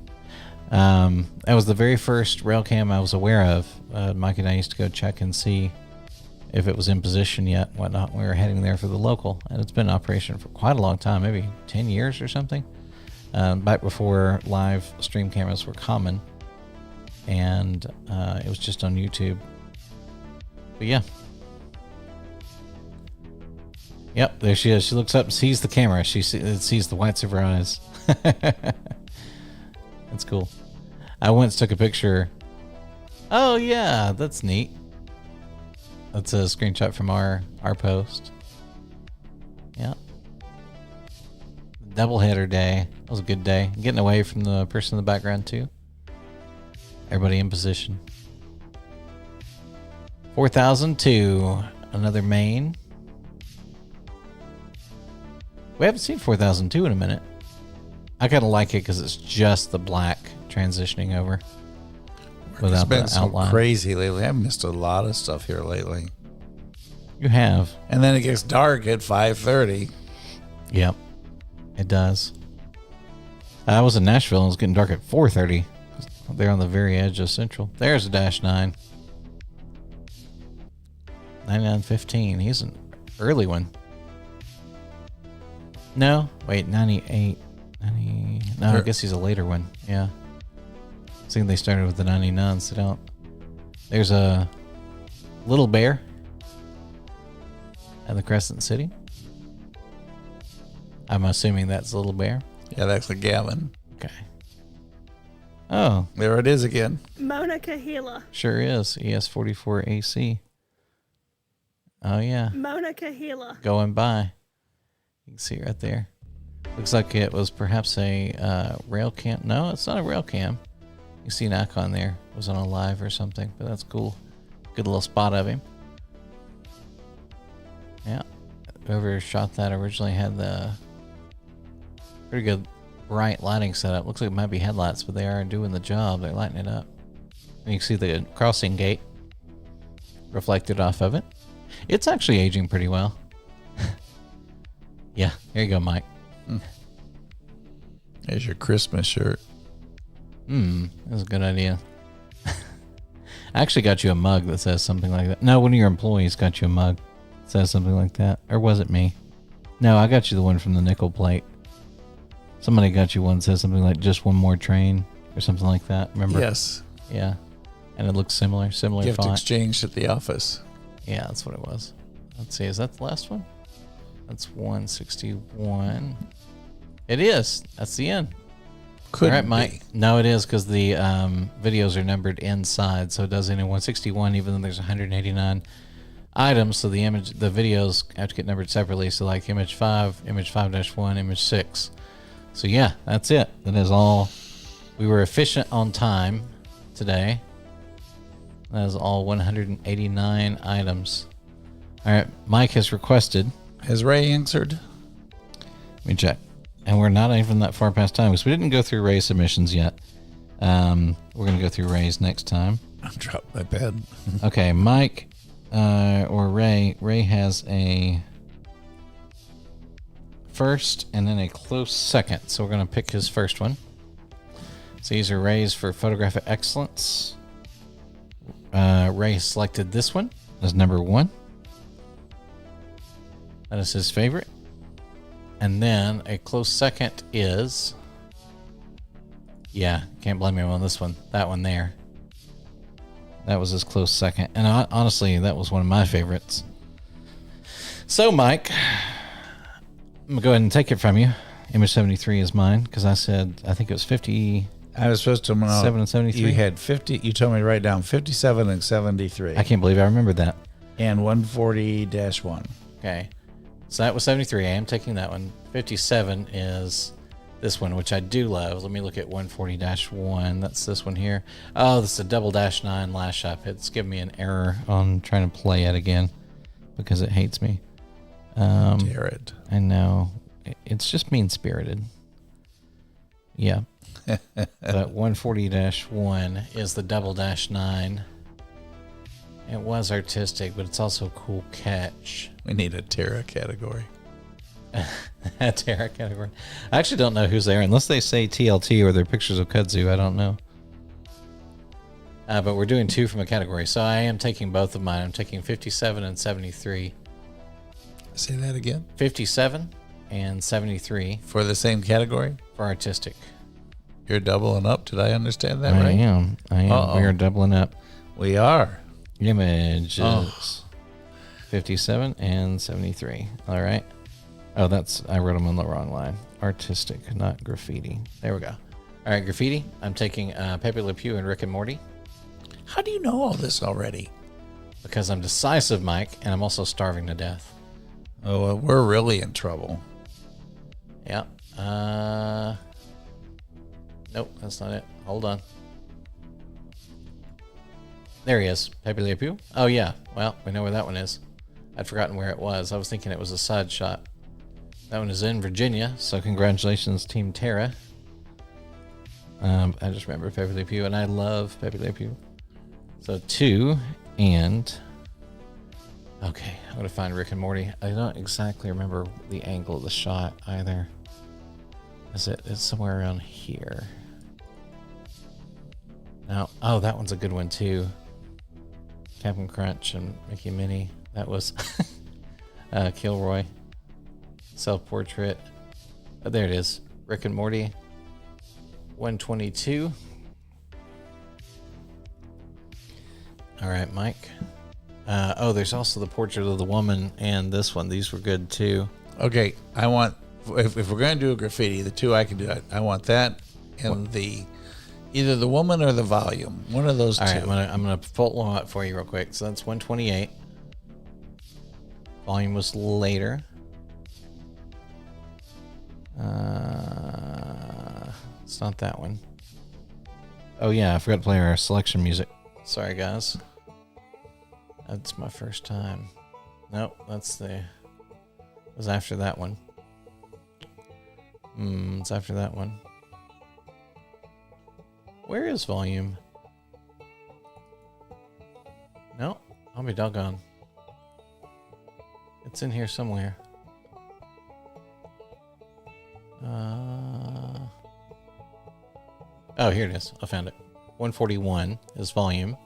That was the very first rail cam I was aware of. Mike and I used to go check and see if it was in position yet, whatnot. We were heading there for the local, and it's been in operation for quite a long time, maybe 10 years or something, back before live stream cameras were common, and it was just on YouTube. But yeah. Yep, there she is. She looks up and sees the camera. She sees the whites of her eyes. That's cool. I once took a picture. Oh, yeah, that's neat. That's a screenshot from our post. Yeah. Doubleheader day. That was a good day. Getting away from the person in the background, too. Everybody in position. 4,000 to another main. We haven't seen 4002 in a minute. I kind of like it because it's just the black transitioning over without it's been the so outline. crazy lately. I've missed a lot of stuff here lately. You have. And then it gets dark at 5:30. Yep, it does. I was in Nashville and it was getting dark at 4:30. They're on the very edge of Central. There's a Dash 9. 9915. He's an early one. No, wait, 98. 90, no, I guess he's a later one. Yeah. I think they started with the 99s. They don't. There's a Little Bear at the Crescent City. I'm assuming that's Little Bear. Yeah, that's a Gavin. Okay. Oh, There it is again. Mauna Kea. sure is. ES44AC. Oh, yeah. Mauna Kea. Going by. You can see it right there. Looks like it was perhaps a rail cam. No, it's not a rail cam. You see an icon there. It was on a live or something, but that's cool. Good little spot of him. Yeah. Whoever shot that originally had the pretty good bright lighting setup. Looks like it might be headlights, but they are doing the job. They're lighting it up. And you can see the crossing gate reflected off of it. It's actually aging pretty well. Yeah, here you go, Mike. There's your Christmas shirt. That's a good idea. I actually got you a mug that says something like that. No, one of your employees got you a mug that says something like that. Or was it me? No, I got you the one from the nickel plate. Somebody got you one that says something like just one more train or something like that. Remember? Yes. Yeah. And it looks similar Gift font. exchange at the office. Yeah, that's what it was. Let's see. Is that the last one? That's 161. It is. That's the end. Couldn't All right, Mike. be. No, it is because the videos are numbered inside, so it does end in 161, even though there's 189 items. So the videos have to get numbered separately. So like image 5, image 5-1, image 6. So yeah, that's it. That is all. We were efficient on time today. That is all 189 items. All right, Mike has requested. Has Ray answered? Let me check. And we're not even that far past time because we didn't go through Ray submissions yet. We're going to go through Ray's next time. I dropped my pen. Okay, Mike or Ray. Ray has a first and then a close second. So we're going to pick his first one. So these are Ray's for photographic excellence. Ray selected this one as number 1. That is his favorite. And then a close second is, yeah, can't blame him on this one. That one there. That was his close second. And honestly, that was one of my favorites. So, Mike, I'm going to go ahead and take it from you. Image 73 is mine because I said, I think it was 50. I was supposed to know. 7 and 73. You had 50. You told me to write down 57 and 73. I can't believe I remembered that. And 140-1. Okay. So that was 73. I am taking that one. 57 is this one, which I do love. Let me look at 140-1. That's this one here. Oh, this is a double -9 last shot. It's giving me an error on trying to play it again because it hates me. Dare it. I know. It's just mean-spirited. Yeah. But 140-1 is the double -9. It was artistic, but it's also a cool catch. We need a Terra category. A Terra category. I actually don't know who's there unless they say TLT or they're pictures of kudzu. I don't know. But we're doing 2 from a category, so I am taking both of mine. I'm taking 57 and 73. Say that again. 57 and 73 For the same category? for artistic. You're doubling up. Did I understand that I right? am. Uh-oh. We are doubling up. We are. Images. 57 and 73. All right. Oh, I wrote them on the wrong line. Artistic, not graffiti. There we go. All right, graffiti. I'm taking Pepe Le Pew and Rick and Morty. How do you know all this already? Because I'm decisive, Mike, and I'm also starving to death. Oh, well, we're really in trouble. Yeah. Nope, that's not it. Hold on. There he is. Pepe Le Pew. Oh, yeah. Well, we know where that one is. I'd forgotten where it was. I was thinking it was a side shot. That one is in Virginia, so congratulations, Team Terra. I just remember Pepe Le Pew, and I love Pepe Le Pew. So 2 and... Okay, I'm going to find Rick and Morty. I don't exactly remember the angle of the shot either. It's somewhere around here. Now, oh, that one's a good one too. Captain Crunch and Mickey Minnie. That was Kilroy. Self-portrait. Oh, there it is. Rick and Morty. 122. All right, Mike. There's also the portrait of the woman and this one. These were good too. Okay, I want, if we're going to do a graffiti, the two I can do, I want that and either the woman or the volume. One of those two. All right, I'm gonna pull them up for you real quick. So that's 128. Volume was later. It's not that one. Oh yeah, I forgot to play our selection music. Sorry guys. That's my first time. Nope, it was after that one. It's after that one. Where is volume? No, I'll be doggone. It's in here somewhere. Oh, here it is. I found it. 141 is volume.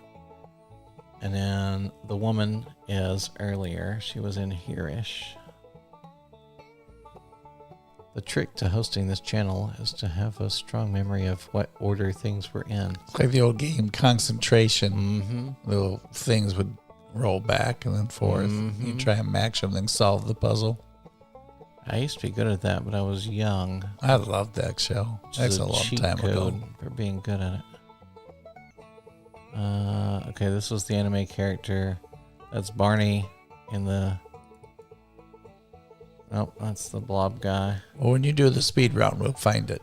And then the woman is earlier. She was in here-ish. The trick to hosting this channel is to have a strong memory of what order things were in. It's like the old game Concentration. Mm-hmm. Little things would roll back and then forth. Mm-hmm. You try and match them, then solve the puzzle. I used to be good at that, but I was young. I loved that show. That's a long cheat time ago. code for being good at it. Okay, this was the anime character. That's Barney in the... Nope, that's the blob guy. Well, when you do the speed round, we'll find it.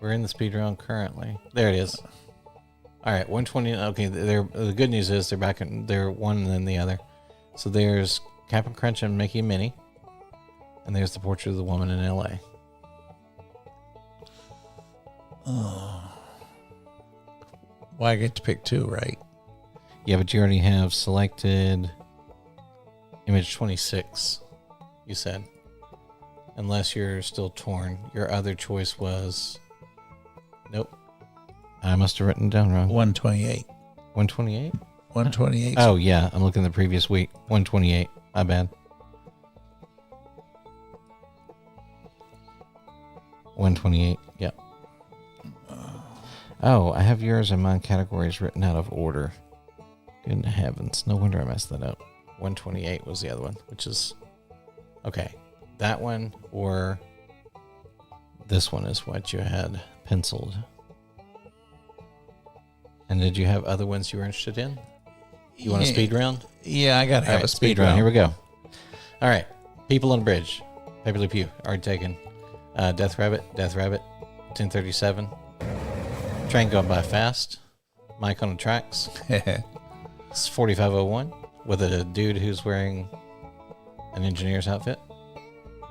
We're in the speed round currently. There it is. All right, 120. Okay, the good news is they're one and then the other. So there's Captain Crunch and Mickey and Minnie. And there's the portrait of the woman in L.A. Oh. Well, I get to pick two, right? Yeah, but you already have selected image 26, you said. Unless you're still torn. Your other choice was... Nope. I must have written it down wrong. 128. 128? 128. Oh, yeah. I'm looking at the previous week. 128. My bad. 128. Yep. Oh, I have yours and mine categories written out of order. Good heavens. No wonder I messed that up. 128 was the other one, which is... Okay. That one or this one is what you had penciled. And did you have other ones you were interested in? You want a speed round? Yeah, I got to have a speed round. Here we go. All right. People on a bridge. Pepe Le Pew. Already taken. Death Rabbit. 1037. Train going by fast. Mike on the tracks. It's 4501 with a dude who's wearing an engineer's outfit.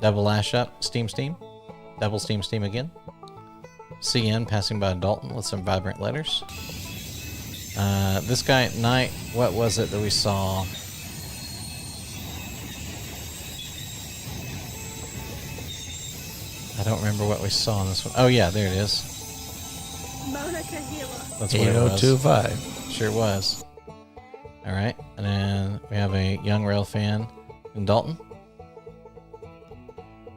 Double lash up. Steam. Double steam again. CN passing by Dalton with some vibrant letters. This guy at night, what was it that we saw? I don't remember what we saw in this one. Oh, yeah, there it is. Monica Healer. That's what it was. 8025. Sure was. All right. And then we have a young rail fan in Dalton.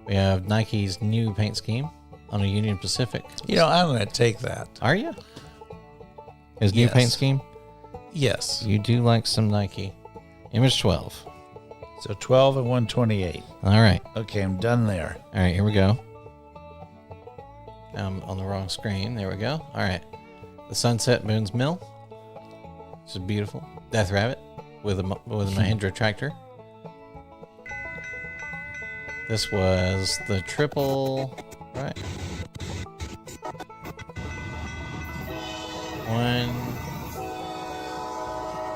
We have Nike's new paint scheme on a Union Pacific. You know, I'm going to take that. Are you? His new paint scheme? Yes. You do like some Nike. Image 12. So 12 and 128. All right. Okay, I'm done there. All right, here we go. I'm on the wrong screen. There we go. All right. The Sunset Moon's Mill. This is beautiful. Death Rabbit with a Mahindra tractor. This was the triple, right? 1,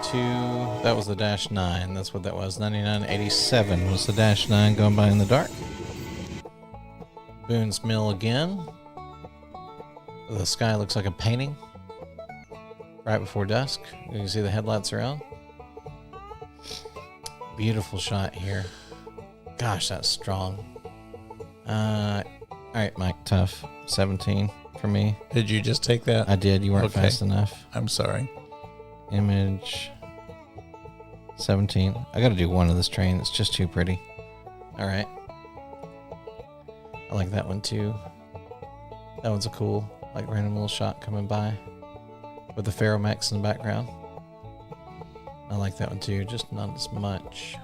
2. That was the Dash 9. That's what that was. 9987 was the Dash 9 going by in the dark. Boone's Mill again. The sky looks like a painting. Right before dusk. You can see the headlights around. Beautiful shot here. Gosh, that's strong. All right, Mike, tough. 17 for me. Did you just take that? I did. You weren't fast enough. I'm sorry. Image 17. I got to do one of this train. It's just too pretty. All right. I like that one too. That one's a cool, like, random little shot coming by with the Ferromax in the background. I like that one too, just not as much.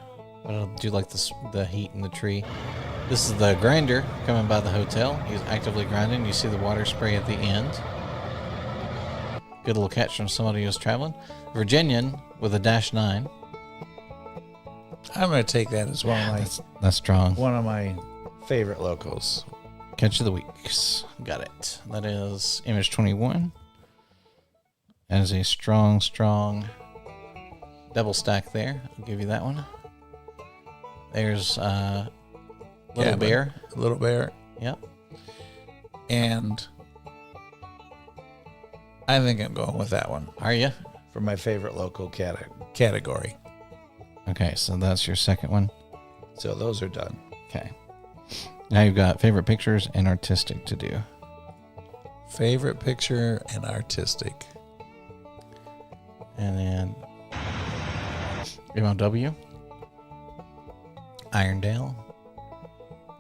But I do like the heat in the tree. This is the grinder coming by the hotel. He's actively grinding. You see the water spray at the end. Good little catch from somebody who's traveling. Virginian with a Dash 9. I'm going to take that as That's strong. one of my favorite locals. Catch of the weeks. Got it. That is image 21. That is a strong double stack there. I'll give you that one. There's Little Bear. Little Bear. Yep. And I think I'm going with that one Are you? for my favorite local category. Okay, so that's your second one. So those are done. Okay. Now you've got favorite pictures and artistic to do. Favorite picture and artistic. And then MLW. Irondale.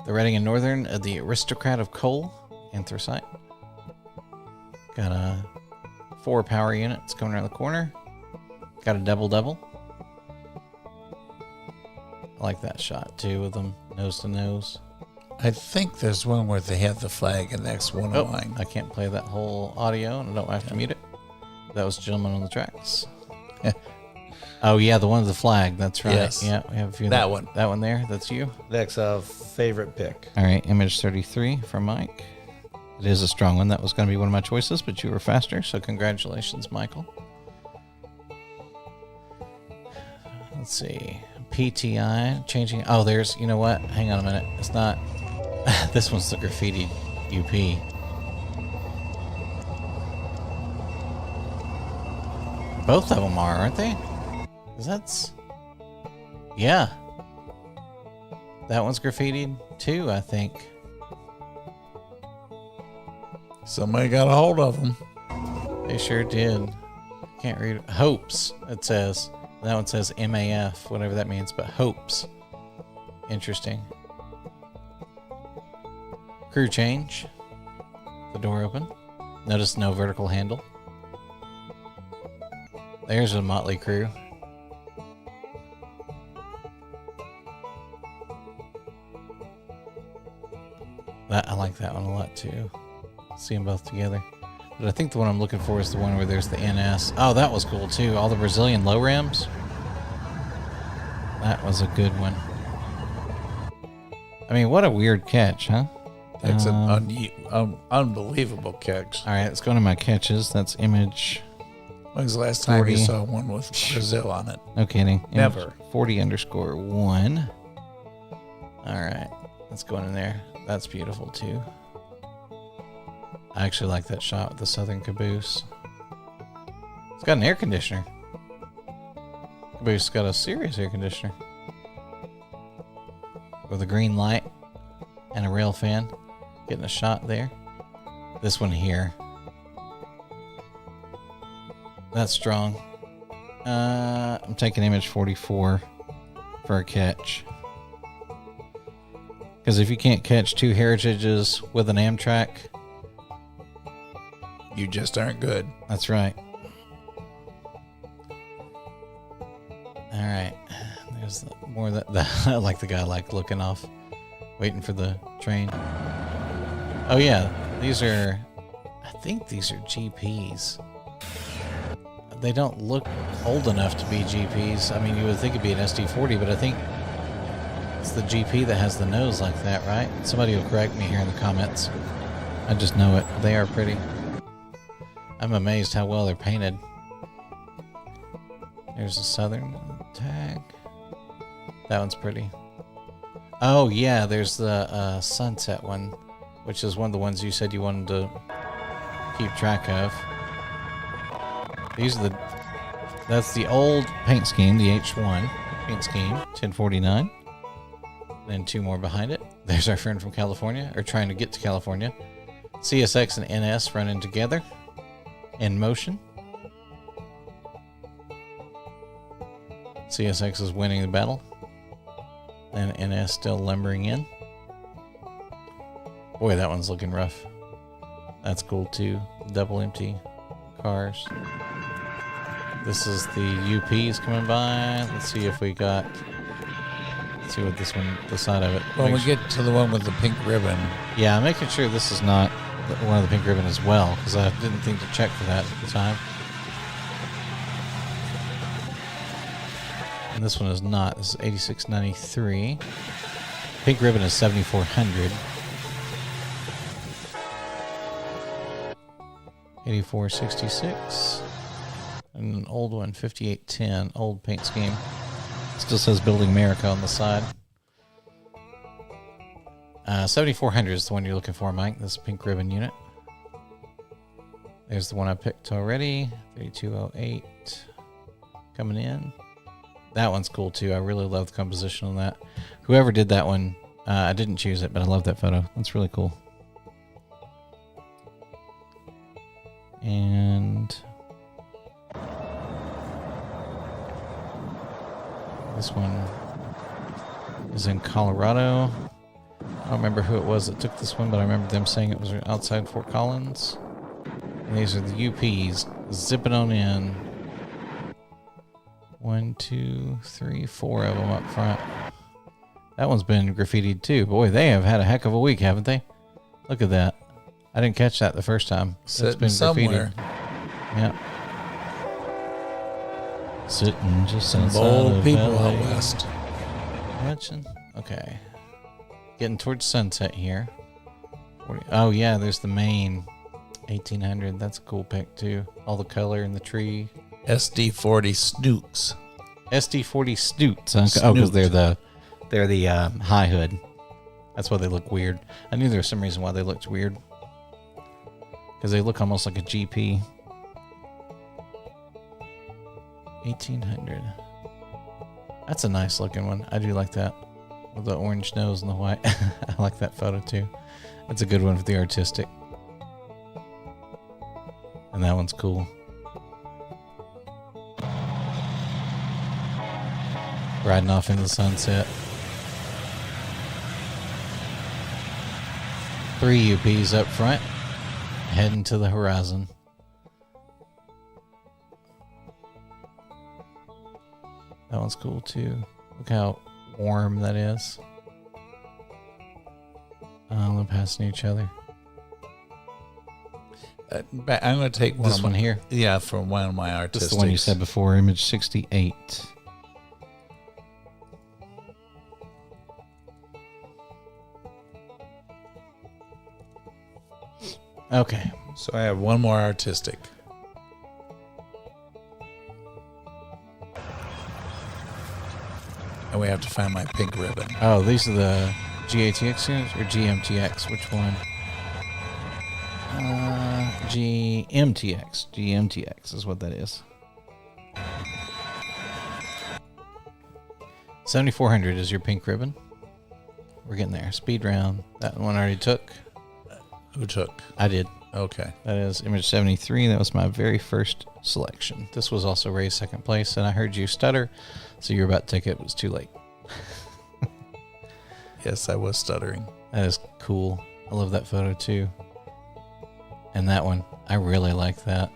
The Reading and Northern, the Aristocrat of Coal, Anthracite. Got a 4 power units coming around the corner. Got a double. I like that shot too with them nose to nose. I think there's one where they have the flag, and that's one of mine. I can't play that whole audio, and I don't have to mute it. That was Gentleman on the Tracks. Oh yeah, the one with the flag. That's right. Yes. Yeah, we have a few. That one. That one there. That's you. Next, favorite pick. All right, image 33 from Mike. It is a strong one. That was going to be one of my choices, but you were faster, so congratulations, Michael. Let's see. PTI changing. Oh, there's. You know what? Hang on a minute. It's not. This one's the graffiti UP. Both of them are, aren't they? 'Cause that's. Yeah. That one's graffitied too, I think. Somebody got a hold of them. They sure did. Can't read it. Hopes, it says. That one says MAF, whatever that means, but Hopes. Interesting. Crew change. The door open. Notice no vertical handle. There's a motley crew. I like that one a lot too. See them both together. But I think the one I'm looking for is the one where there's the NS. Oh, that was cool too. All the Brazilian low rims. That was a good one. I mean, what a weird catch, huh? That's an unbelievable catch. All right, let's go to my catches. That's image. When was the last time 40. you saw one with Brazil on it? No kidding. Image Never. 40_1. All right, let's go in there. That's beautiful too. I actually like that shot with the Southern Caboose. It's got an air conditioner. Caboose got a serious air conditioner. With a green light and a rail fan. Getting a shot there. This one here. That's strong. I'm taking image 44 for a catch. Because if you can't catch two Heritages with an Amtrak, You just aren't good. that's right. right. There's more of that. I like the guy looking off, waiting for the train. Oh yeah, I think these are GPs. They don't look old enough to be GPs. I mean, you would think it'd be an SD40, but I think it's the GP that has the nose like that, right? Somebody will correct me here in the comments. I just know it. They are pretty. I'm amazed how well they're painted. There's a Southern tag. That one's pretty. Oh yeah, there's the Sunset one, which is one of the ones you said you wanted to keep track of. That's the old paint scheme, the H1 paint scheme, 1049. Then two more behind it. There's our friend from California, or trying to get to California. CSX and NS running together in motion. CSX is winning the battle, and NS still lumbering in. Boy, that one's looking rough. That's cool too. Double empty cars. This is the UPs coming by. Let's see if we got. Let's see what this one, the side of it. When we get to the one with the pink ribbon. Yeah, I'm making sure this is not one of the pink ribbon as well, because I didn't think to check for that at the time. And this one is not. This is 8693. Pink ribbon is 7400. 8466. And an old one, 5810. Old paint scheme. Still says Building America on the side. 7400 is the one you're looking for, Mike. This pink ribbon unit. There's the one I picked already. 3208. Coming in. That one's cool too. I really love the composition on that. Whoever did that one, I didn't choose it, but I love that photo. That's really cool. And this one is in Colorado. I don't remember who it was that took this one, but I remember them saying it was outside Fort Collins. And these are the UPs zipping on in. 1, 2, 3, 4 of them up front. That one's been graffitied too. Boy, they have had a heck of a week, haven't they? Look at that. I didn't catch that the first time. It's been somewhere. Yeah. Sitting just Some outside bold of people LA. out west. Mention? Okay. Getting towards sunset here. Oh yeah, there's the main 1800. That's a cool pick too. All the color in the tree. SD40 Snooks. SD40 Snoots. Oh, because they're the high hood. That's why they look weird. I knew there was some reason why they looked weird. Because they look almost like a GP. 1800. That's a nice looking one. I do like that. With the orange nose and the white. I like that photo too. That's a good one for the artistic. And that one's cool. Riding off into the sunset. 3 UPs up front. Heading to the horizon. That one's cool too. Look how warm that is. They're passing each other. I'm going to take This one here. Yeah, from one of my artistics. This is the one you said before, image 68. Okay. So I have one more artistic. And we have to find my pink ribbon. Oh, these are the GATX units or GMTX? Which one? GMTX. GMTX is what that is. 7400 is your pink ribbon. We're getting there. Speed round. That one I already took. Who took? I did. Okay. That is image 73. That was my very first selection. This was also Ray's second place, and I heard you stutter, so you were about to take it. It was too late. Yes, I was stuttering. That is cool. I love that photo too. And that one, I really like that.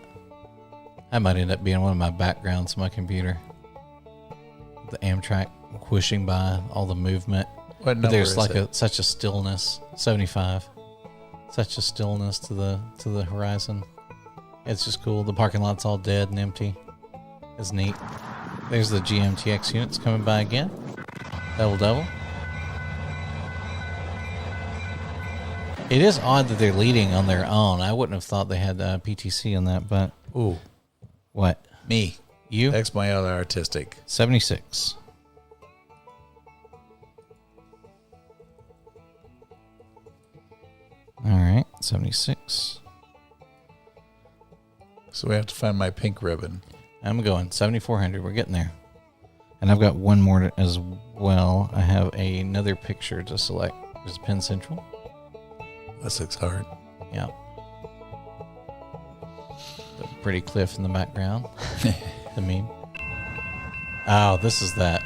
That might end up being one of my backgrounds on my computer. the Amtrak whooshing by, all the movement. What But number there's is like it? such a stillness. 75. Such a stillness to the horizon. It's just cool. The parking lot's all dead and empty. It's neat. There's the GMTX units coming by again. Double. It is odd that they're leading on their own. I wouldn't have thought they had PTC on that, but Ooh, what? me. You? That's my other artistic. 76. All right, 76. So we have to find my pink ribbon. I'm going 7,400. We're getting there. And I've got one more as well. I have another picture to select. There's Penn Central. This looks hard. Yeah. The pretty cliff in the background. The meme. Oh, this is that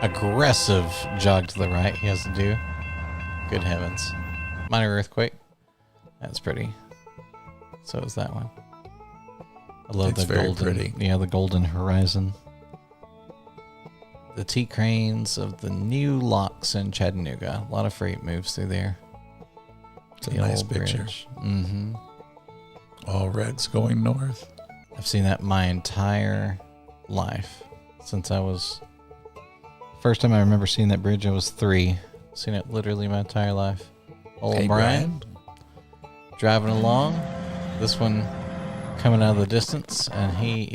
aggressive jog to the right he has to do. Good heavens. Minor earthquake. That's pretty. So is that one. I love It's the very golden, pretty. Yeah, the golden horizon. The T cranes of the new locks in Chattanooga. A lot of freight moves through there. It's a nice picture. Mm-hmm. All reds going north. I've seen that my entire life since I was. First time I remember seeing that bridge, I was 3. Seen it literally my entire life. Old Hey, Brian driving along. This one coming out of the distance, and he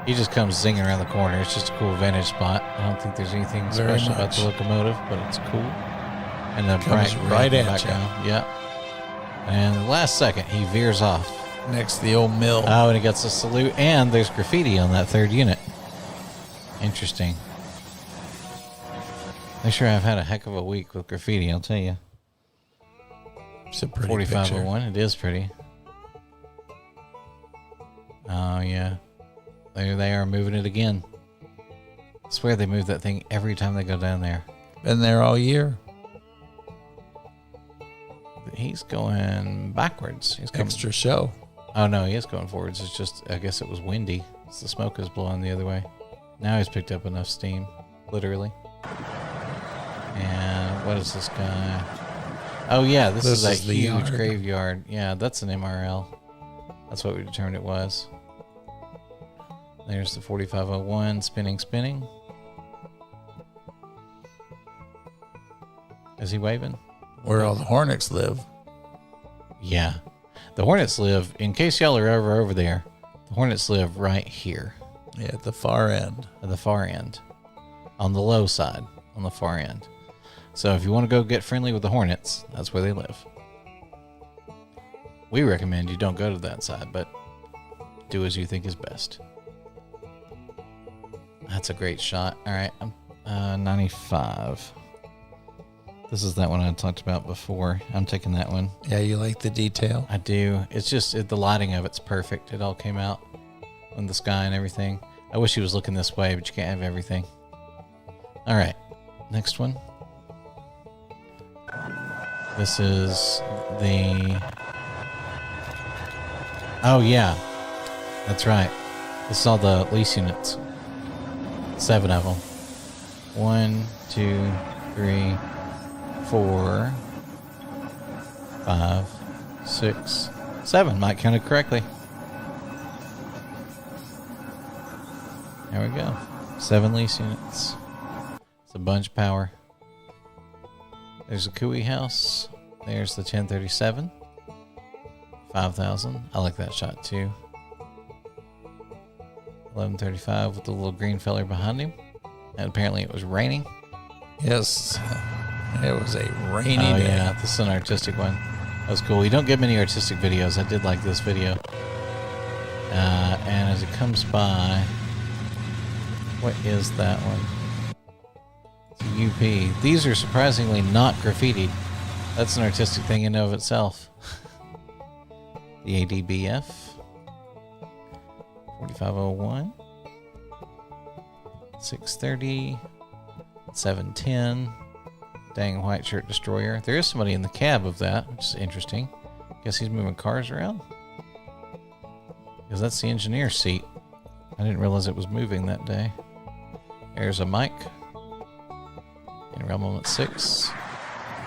just comes zinging around the corner. It's just a cool vantage spot. I don't think there's anything Very special about much. the locomotive, but it's cool. And the Comes bright right red in the at ya. background. Yeah. And the last second, he veers off. Next to the old mill. Oh, and he gets a salute, and there's graffiti on that third unit. Interesting. They sure have had a heck of a week with graffiti, I'll tell you. It's a pretty 4501, it is pretty. Oh, yeah. There they are moving it again. I swear they move that thing every time they go down there. Been there all year. He's going backwards. He's coming. Extra show. Oh, no, he is going forwards. It's just, I guess it was windy. It's the smoke is blowing the other way. Now he's picked up enough steam, literally. And what is this guy? Oh, yeah, this is This a is the huge yard. graveyard. Yeah, that's an MRL. That's what we determined it was. There's the 4501 spinning. Is he waving? Where all the Hornets live. Yeah. The Hornets live, in case y'all are ever over there, the Hornets live right here Yeah, at the far end. at the far end. On the low side, on the far end. So if you want to go get friendly with the Hornets, that's where they live. We recommend you don't go to that side, but do as you think is best. That's a great shot. All right, I'm 95. This is that one I talked about before. I'm taking that one. Yeah, you like the detail? I do. It's just the lighting of it's perfect. It all came out in the sky and everything. I wish he was looking this way, but you can't have everything. All right, next one. This is the. Oh yeah, that's right. This is all the lease units. 7 of them. 1, 2, 3, 4, 5, 6, 7. Mike counted correctly. There we go. 7 lease units. It's a bunch of power. There's a Cooey house. There's the 1037. 5,000. I like that shot too. 1135 with the little green feller behind him. And apparently it was raining. Yes. It was a rainy Oh day. yeah, this is an artistic one. That was cool. You don't get many artistic videos. I did like this video. And as it comes by, what is that one? It's a UP. These are surprisingly not graffitied. That's an artistic thing in and of itself. The ADBF. 4501. 630. 710. Dang white shirt destroyer. There is somebody in the cab of that, which is interesting. Guess he's moving cars around. Because that's the engineer's seat. I didn't realize it was moving that day. There's a mic. In Realm Moment 6.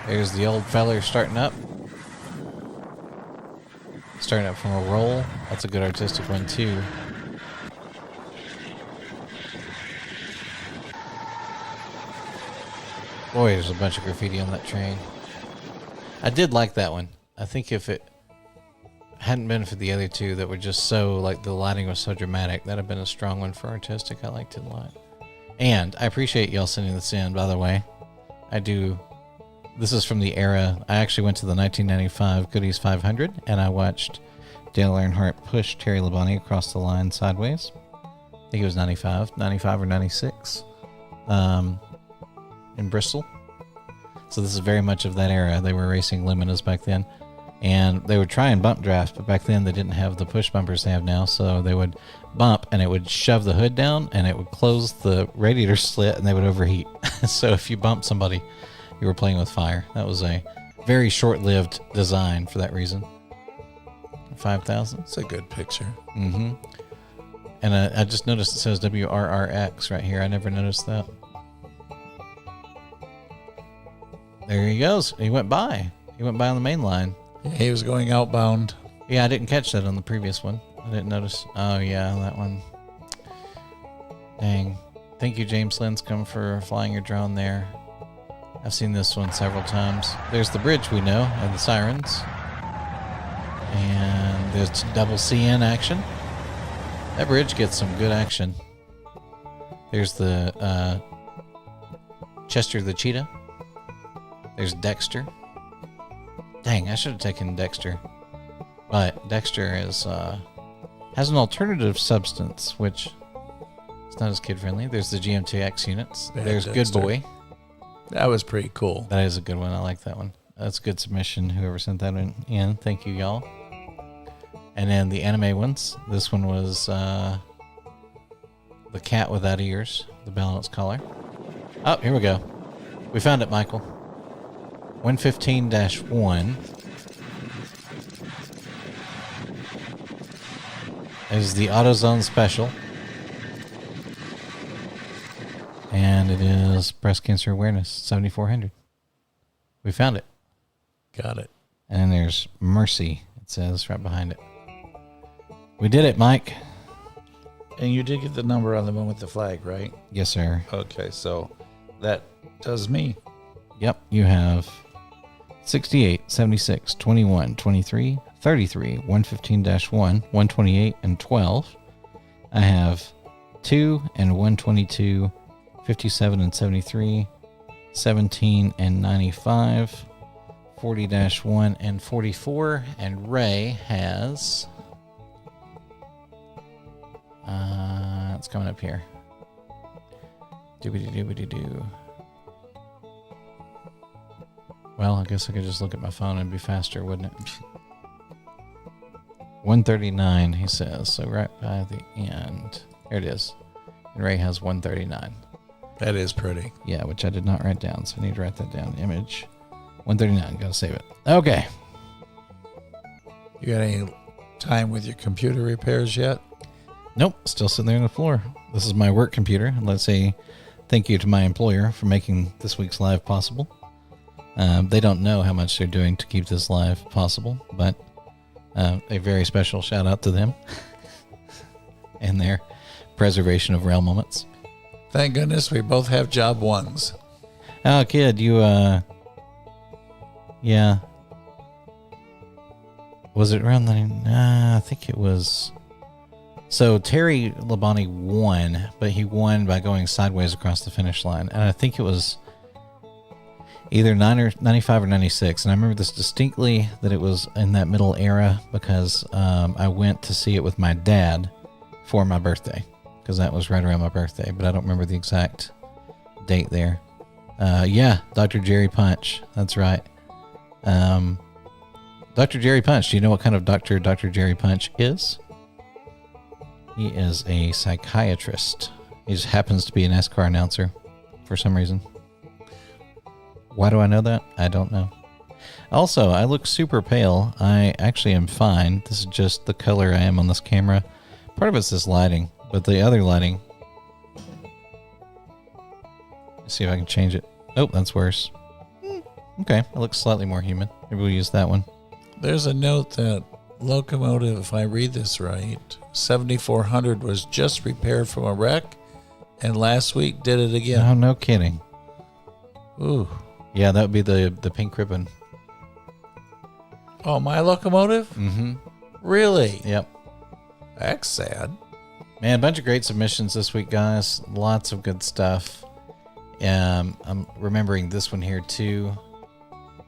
There's the old feller starting up. Starting up from a roll. That's a good artistic one, too. Boy, there's a bunch of graffiti on that train. I did like that one. I think if it hadn't been for the other two that were just so, like, the lighting was so dramatic, that'd have been a strong one for artistic. I liked it a lot. And I appreciate y'all sending this in, by the way. I do. This is from the era. I actually went to the 1995 Goodies 500, and I watched Dale Earnhardt push Terry Labonte across the line sideways. I think it was 95 or 96 in Bristol. So this is very much of that era. They were racing Luminas back then. And they would try and bump draft, but back then they didn't have the push bumpers they have now. So they would bump, and it would shove the hood down, and it would close the radiator slit, and they would overheat. So if you bumped somebody, you were playing with fire. That was a very short-lived design for that reason. 5,000. It's a good picture. Mm-hmm. And I just noticed it says WRRX right here. I never noticed that. There he goes. He went by. He went by on the main line. Yeah, he was going outbound. Yeah, I didn't catch that on the previous one. I didn't notice. Oh, yeah, that one. Dang. Thank you, James Linscomb, for flying your drone there. I've seen this one several times. There's the bridge we know, and the sirens. And there's double CN action. That bridge gets some good action. There's the Chester the Cheetah. There's Dexter. Dang, I should have taken Dexter. But Dexter is has an alternative substance, which is not as kid-friendly. There's the GM2X units. Yeah, There's Dexter. Good Boy. That was pretty cool. That is a good one. I like that one. That's a good submission, whoever sent that in. Thank you, y'all. And then the anime ones. This one was the cat without ears, the bell on its collar. Oh, here we go. We found it, Michael. 115-1 is the AutoZone special. And it is breast cancer awareness, 7,400. We found it. Got it. And then there's Mercy, it says right behind it. We did it, Mike. And you did get the number on the one with the flag, right? Yes, sir. Okay, so that does me. Yep, you have 68, 76, 21, 23, 33, 115-1, 128, and 12. I have 2 and 122, 57 and 73, 17 and 95, 40-1 and 44. And Ray has... it's coming up here. Doobity-doobity-doo. Well, I guess I could just look at my phone and be faster, wouldn't it? 139, he says. So right by the end. There it is. And Ray has 139. That is pretty. Yeah, which I did not write down, so I need to write that down. Image 139. Gotta save it. Okay. You got any time with your computer repairs yet? Nope. Still sitting there on the floor. This is my work computer. Let's say thank you to my employer for making this week's live possible. They don't know how much they're doing to keep this live possible, but a very special shout out to them and their preservation of rail moments. Thank goodness we both have job ones. Oh, kid, you, yeah. Was it around the, I think it was, so Terry Labonte won, but he won by going sideways across the finish line. And I think it was either 95 or 96. And I remember this distinctly, that it was in that middle era because I went to see it with my dad for my birthday, because that was right around my birthday, but I don't remember the exact date there. Yeah, Dr. Jerry Punch. That's right. Dr. Jerry Punch. Do you know what kind of doctor Dr. Jerry Punch is? He is a psychiatrist. He just happens to be an NASCAR announcer for some reason. Why do I know that? I don't know. Also, I look super pale. I actually am fine. This is just the color I am on this camera. Part of it's this lighting, But the other lighting, let's see if I can change it. Oh, that's worse. Okay, it looks slightly more human. Maybe we'll use that one. There's a note that locomotive, if I read this right, 7400 was just repaired from a wreck, and last week did it again. Oh, no kidding. Ooh. Yeah, that would be the pink ribbon. Oh, my locomotive? Mm-hmm. Really? Yep. That's sad. Man, a bunch of great submissions this week, guys. Lots of good stuff. I'm remembering this one here too.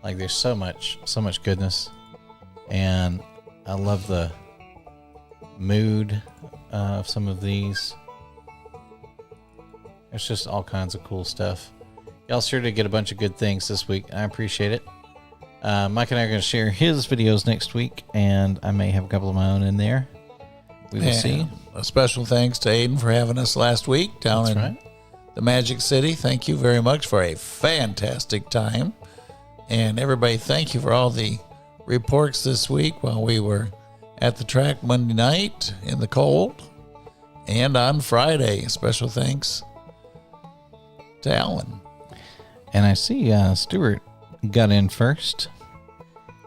Like, there's so much goodness, and I love the mood of some of these. There's just all kinds of cool stuff. Y'all sure did get a bunch of good things this week. I appreciate it. Mike and I are going to share his videos next week, and I may have a couple of my own in there. We will see. A special thanks to Aiden for having us last week down in the Magic City. Thank you very much for a fantastic time. And everybody, thank you for all the reports this week while we were at the track Monday night in the cold and on Friday. Special thanks to Alan. And I see Stuart got in first.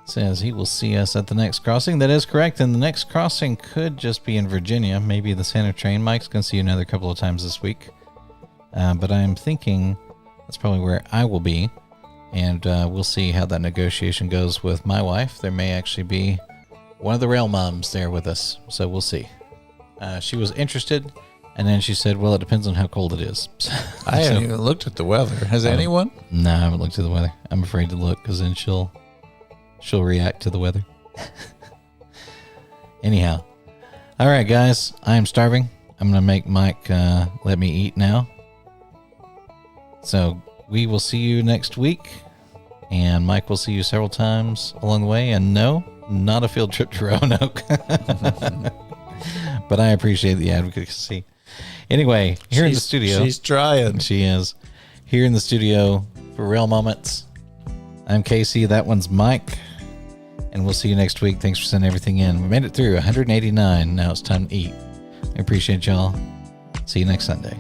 Says he will see us at the next crossing. That is correct. And the next crossing could just be in Virginia, maybe the Santa train. Mike's going to see you another couple of times this week. But I'm thinking that's probably where I will be. And we'll see how that negotiation goes with my wife. There may actually be one of the rail moms there with us. So we'll see. She was interested. And then she said, well, it depends on how cold it is. I haven't even looked at the weather. Has anyone? No, I haven't looked at the weather. I'm afraid to look because then she'll react to the weather. Anyhow. All right, guys. I am starving. I'm going to make Mike let me eat now. So we will see you next week. And Mike will see you several times along the way. And no, not a field trip to Roanoke. But I appreciate the advocacy. Anyway, here in the studio. She's trying. She is. Here in the studio for Rail Moments. I'm Casey. That one's Mike. And we'll see you next week. Thanks for sending everything in. We made it through 189. Now it's time to eat. I appreciate y'all. See you next Sunday.